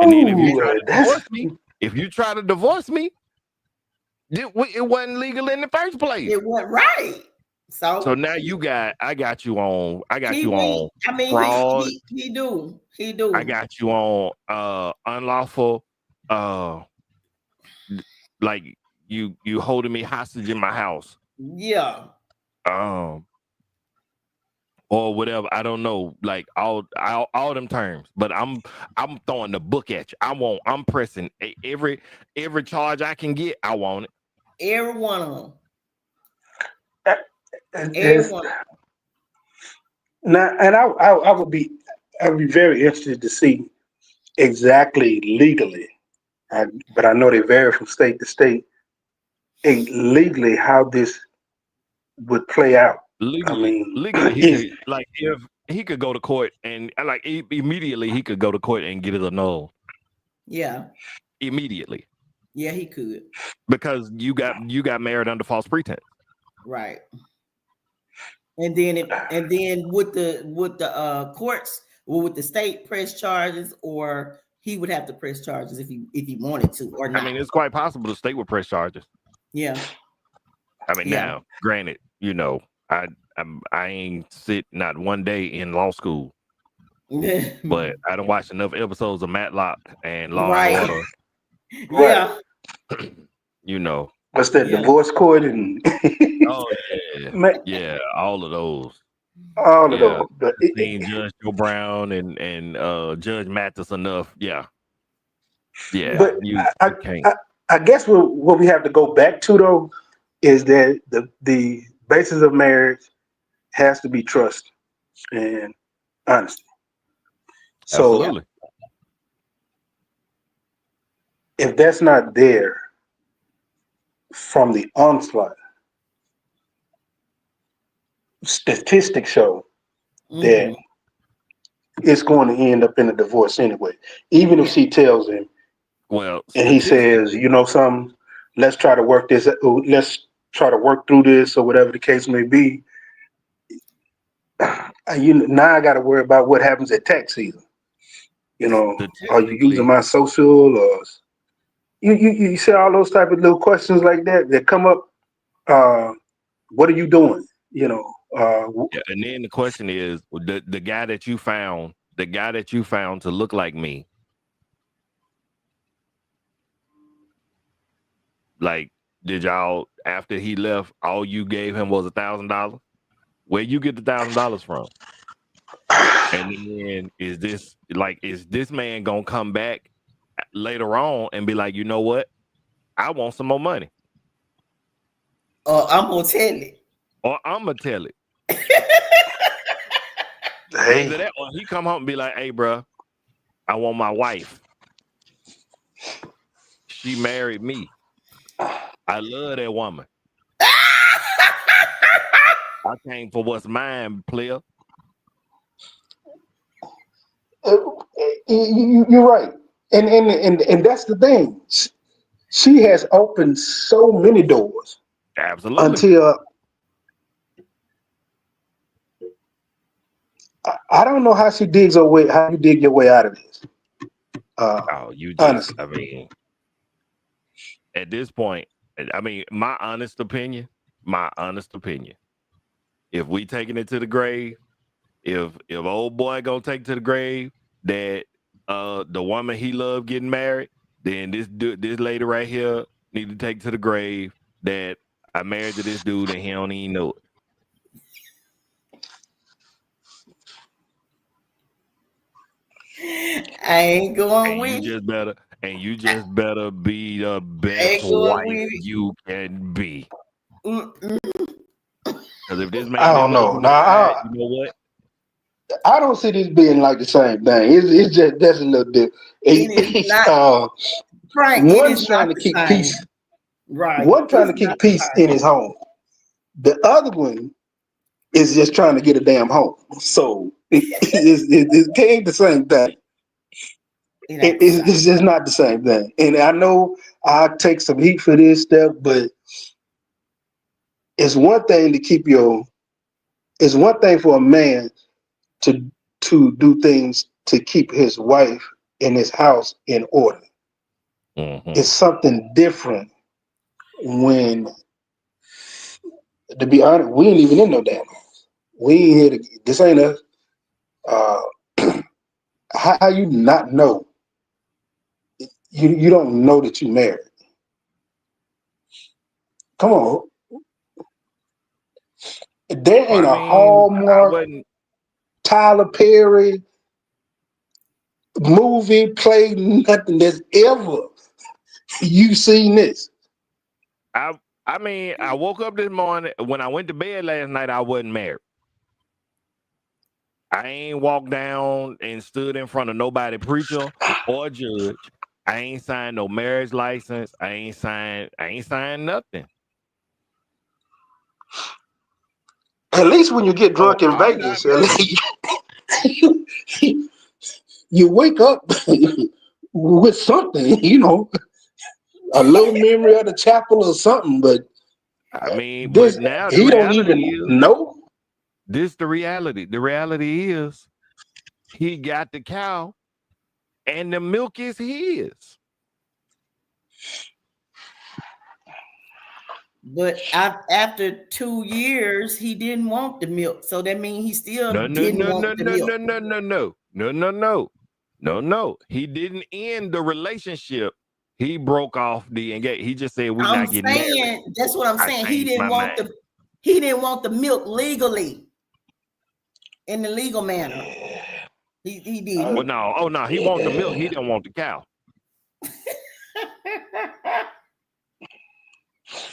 And then if you try to divorce me, It wasn't legal in the first place. It went right. So now I got you on fraud. He do. I got you on unlawful like you holding me hostage in my house. Yeah. Or whatever. I don't know, like all them terms. But I'm throwing the book at you. I'm pressing every charge I can get. I want it. Every one of them. Now, and I would be very interested to see exactly legally, but I know they vary from state to state. Legally, how this would play out. Legally, he could, like, if he could go to court and like immediately he could go to court and get it annulled. Yeah. Immediately. Yeah, he could. Because you got married under false pretense. Right. And then with the courts or with the state press charges, or he would have to press charges if he wanted to or not. I mean, it's quite possible the state would press charges. Yeah. I mean, now, granted, I ain't sit not one day in law school, but I done watched enough episodes of Matlock and Law and Order. Yeah. What's that, divorce court and oh yeah, all of those. All of those. But Judge Joe Brown and Judge Mathis enough. Yeah. But I guess what we have to go back to though is that the basis of marriage has to be trust and honesty. So absolutely. If that's not there from the onslaught, statistics show that it's going to end up in a divorce anyway. Even if she tells him, well, and he says, something, let's try to work this. Let's try to work through this, or whatever the case may be. Now I got to worry about what happens at tax season. Are you using my social, or you see all those type of little questions like that come up. What are you doing? And then the question is, the guy that you found to look like me, like, did y'all, after he left, all you gave him was $1,000? Where you get the $1,000 from? And then is this man gonna come back later on and be like, you know what? I want some more money. I'm gonna tell it. Or I'm gonna tell it. Hey. That, or he come home and be like, hey, bro, I want my wife. She married me. I love that woman. I came for what's mine, player. You're right, and that's the thing. She has opened so many doors. Absolutely. Until I don't know how she digs her way. How you dig your way out of this? You just. Honestly. I mean, at this point, I mean, my honest opinion. If we taking it to the grave, if old boy gonna take to the grave that the woman he loved getting married, then this lady right here need to take to the grave that I married to this dude and he don't even know it. I ain't going with you just better be the best wife you can be. Because if this man, I don't know. You know what? I don't see this being like the same thing. It's just that's a little bit. One's trying to keep peace. Right. One trying to keep peace in his home. The other one is just trying to get a damn home. So it ain't the same thing. It's just not the same thing. And I know I take some heat for this stuff, but it's one thing to keep it's one thing for a man to do things to keep his wife and his house in order. Mm-hmm. It's something different when, to be honest, we ain't even in no damn house. We ain't here to. This ain't us. How you not know? You don't know that you married. Come on. There ain't a Hallmark, Tyler Perry movie, play, nothing that's ever you seen this. I mean, I woke up this morning. When I went to bed last night, I wasn't married. I ain't walked down and stood in front of nobody, preacher or judge. I ain't signed no marriage license. I ain't signed nothing. At least when you get drunk in Vegas, at least you wake up with something, you know, a little memory of the chapel or something. But I mean, this, but now he don't even know. This the reality. The reality is he got the cow and the milk is his. But after 2 years, he didn't want the milk. So that means he still didn't want the milk. No. He didn't end the relationship. He broke off the engagement. He just said we're not getting married. That's what I'm saying. He didn't want the milk legally. In the legal manner. He did. Well, no. Oh no, he want the milk. He didn't want the cow.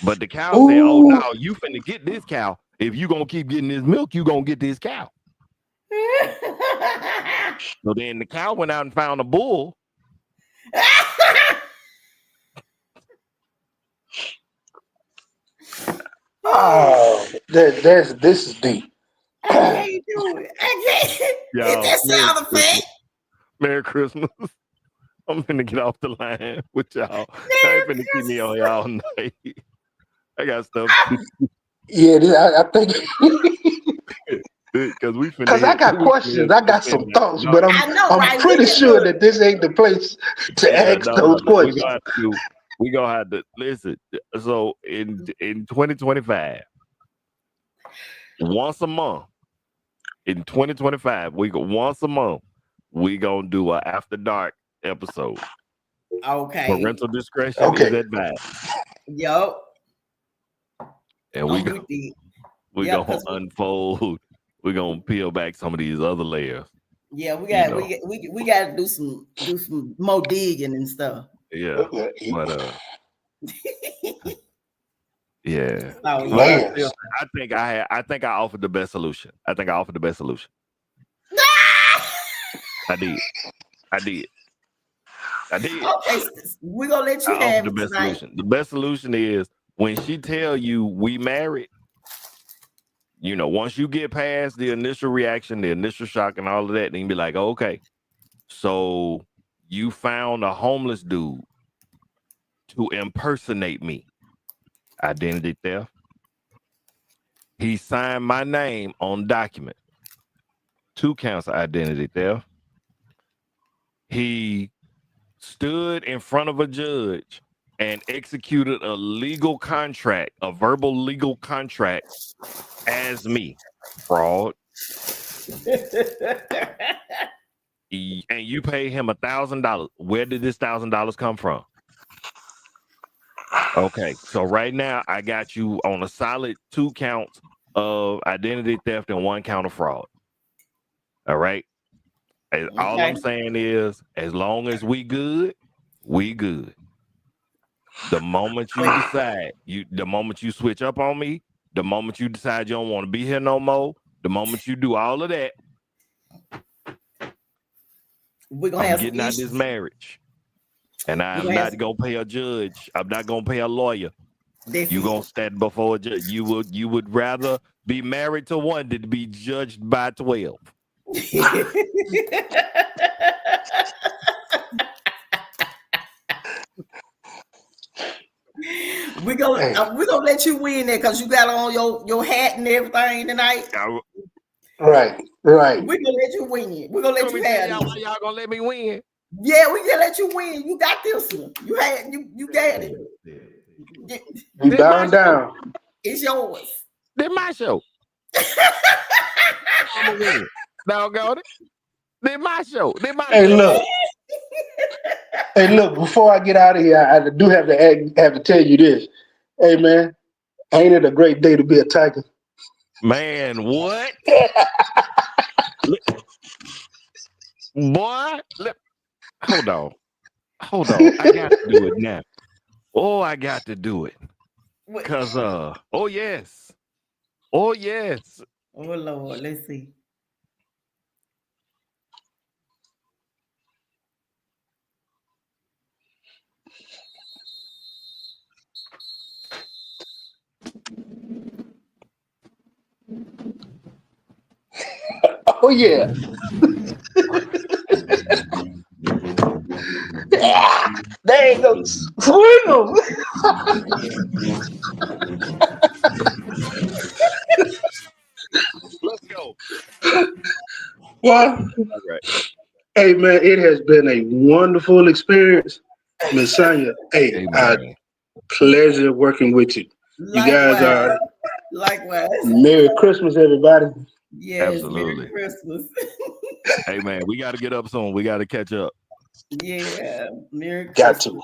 But the cow said, "Oh no, you finna get this cow. If you gonna keep getting this milk, you gonna get this cow." So then the cow went out and found a bull. Oh, this is deep. I can't do it. I can't. Get that sound effect. Merry Christmas. I'm finna get off the line with y'all. I ain't finna keep me on y'all night. I got stuff. Yeah, I think because I got questions. I got some thoughts, but I'm pretty sure that this ain't the place to ask those questions. We gonna have to listen. So in 2025, once a month. In 2025, once a month, we gonna do an after dark episode. Okay. Parental discretion is advised. Yup. And we gonna unfold. We're gonna peel back some of these other layers. Yeah, we got to do some more digging and stuff. Yeah, but yeah. Oh, yeah. I think I offered the best solution. I did. Okay, we're gonna let you have the best solution. The best solution is when she tell you we married. You know, once you get past the initial reaction, the initial shock, and all of that, then you be like, okay, so you found a homeless dude to impersonate me. Identity theft. He signed my name on document. 2 counts of identity theft. He stood in front of a judge and executed a legal contract, a verbal legal contract as me. Fraud. And you pay him $1,000. Where did this $1,000 come from? Okay, so right now I got you on a solid 2 counts of identity theft and 1 count of fraud. All right. All I'm saying is, as long as we good, we good. The moment you decide, the moment you switch up on me, the moment you decide you don't want to be here no more, the moment you do all of that, we're gonna have getting out of this marriage. And I'm not gonna pay a judge. I'm not gonna pay a lawyer. You gonna stand before a judge. You would rather be married to one than be judged by 12. We're gonna let you win there because you got on your hat and everything tonight. Right. We're gonna let you win. We're gonna let you have it. Y'all gonna let me win? Yeah, we gonna let you win. You got this one. You got it. We bowing down. It's yours. This my show. I'm a win. Doggone it. This my show. This my Hey, show. look. Hey, look. Before I get out of here, I do have to tell you this. Hey, man, ain't it a great day to be a Tiger? Man, what? Boy, hold on. I got to do it now. Oh, I got to do it. Because, oh, yes. Oh, yes. Oh, Lord, let's see. Oh, yeah. There you go. Swing them. Let's go. Well, all right. Hey, man, it has been a wonderful experience. Miss Sonia, hey, pleasure working with you. Likewise. You guys are. Likewise. Merry Christmas, everybody. Yes, absolutely. Merry Christmas. Hey, man, we got to get up soon. We got to catch up. Yeah, Merry Christmas. Got to.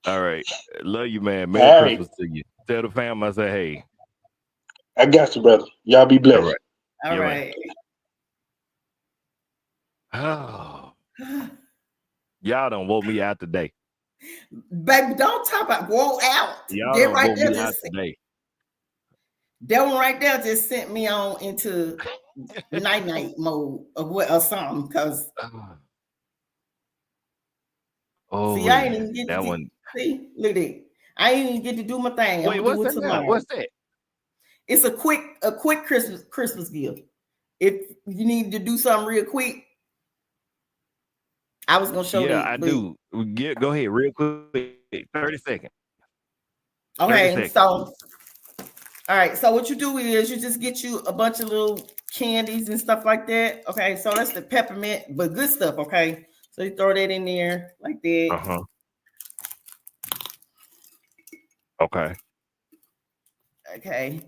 All right. Love you, man. Merry Christmas to you. Tell the fam I say, hey. I got you, brother. Y'all be blessed. All right. Oh. Y'all done woke me out today. Baby, don't talk about woke out. Y'all done woke me out today. That one right there just sent me on into night mode or something. Because see, I ain't even get that to one. See, look at it. I ain't even get to do my thing. Wait, what's that now? What's that? It's a quick Christmas gift. If you need to do something real quick, I was gonna show you. Yeah, I do. Go ahead, real quick. 30 seconds. Okay, 30 seconds. So all right, so what you do is you just get you a bunch of little candies and stuff like that. Okay, so that's the peppermint, but good stuff. Okay, so you throw that in there like that. Okay. Okay,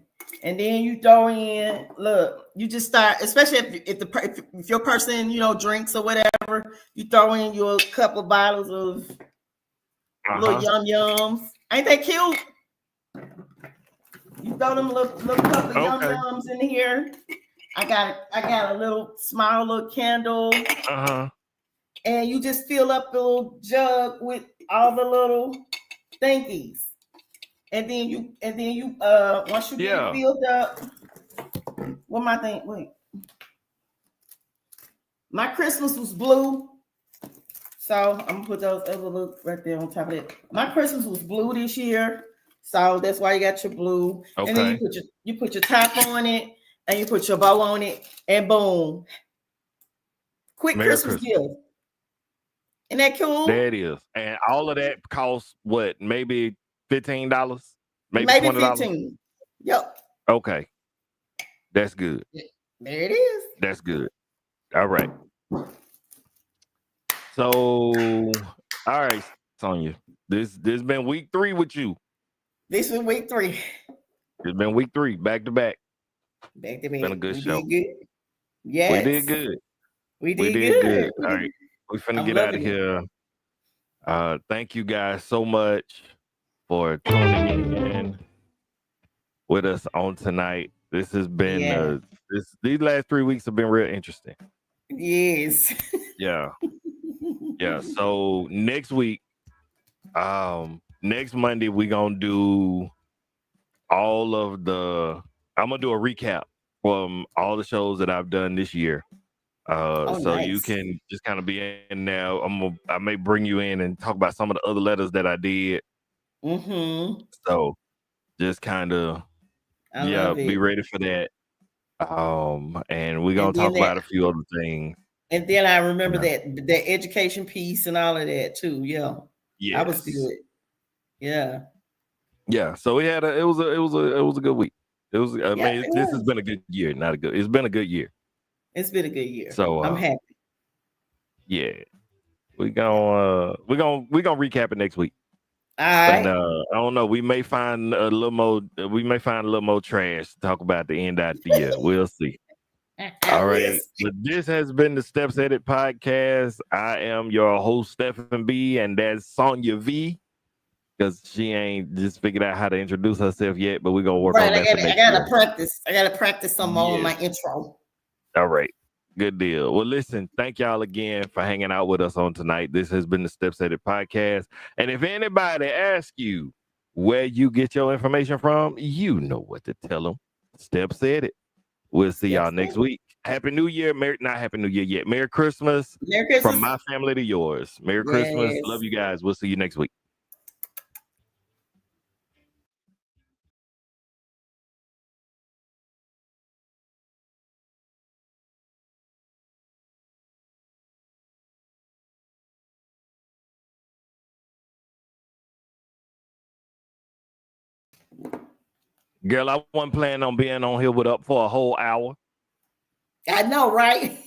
and then you throw in. Look, you just start, especially if your person drinks or whatever. You throw in your couple of bottles of little yums. Ain't that cute? You throw them little couple of yums in here. I got a little small little candle. And you just fill up the little jug with all the little thingies. And then you once you get it filled up. What my thing? Wait. My Christmas was blue. So I'm gonna put those other look right there on top of it. My Christmas was blue this year. So that's why you got your blue. Okay. And then you put your top on it and you put your bow on it, and boom. Quick Christmas gift. Isn't that cool? That is. And all of that costs what? Maybe $15? Maybe $20? 15. Yep. Okay. That's good. There it is. That's good. All right. So, all right, Sonia. This been week 3 with you. This was week 3. It's been week 3, back to back. Back to back. Been a good show. Did good. Yes. We did good. We did good. All right. We're finna get out of here. Thank you guys so much for tuning in with us on tonight. This has been these last 3 weeks have been real interesting. Yes. Yeah. Yeah. So next week, next Monday, we're gonna do I'm gonna do a recap from all the shows that I've done this year. So nice. You can just kind of be in there. I may bring you in and talk about some of the other letters that I did. So just kind of be ready for that. And we're gonna talk about a few other things. And then I remember that education piece and all of that too. Yeah. That was good. Yeah. Yeah. So it was a good week. It was. This has been a good year. It's been a good year. It's been a good year. So I'm happy. Yeah. We're gonna recap it next week. All right. And I don't know. We may find a little more. We may find a little more trash to talk about the end of the year. We'll see. All right. But this has been the Steps Edit podcast. I am your host, Stephen B, and that's Sonya V. Because she ain't just figured out how to introduce herself yet, but we're gonna work on that. I gotta practice. I gotta practice some more on my intro. All right. Good deal. Well, listen, thank y'all again for hanging out with us on tonight. This has been the Steps Edit podcast. And if anybody asks you where you get your information from, you know what to tell them. Steps Edit. We'll see y'all next week. Happy New Year. Not Happy New Year yet. Merry Christmas. Merry Christmas. From my family to yours. Merry Christmas. Love you guys. We'll see you next week. Girl, I wasn't planning on being on here with up for a whole hour. I know, right?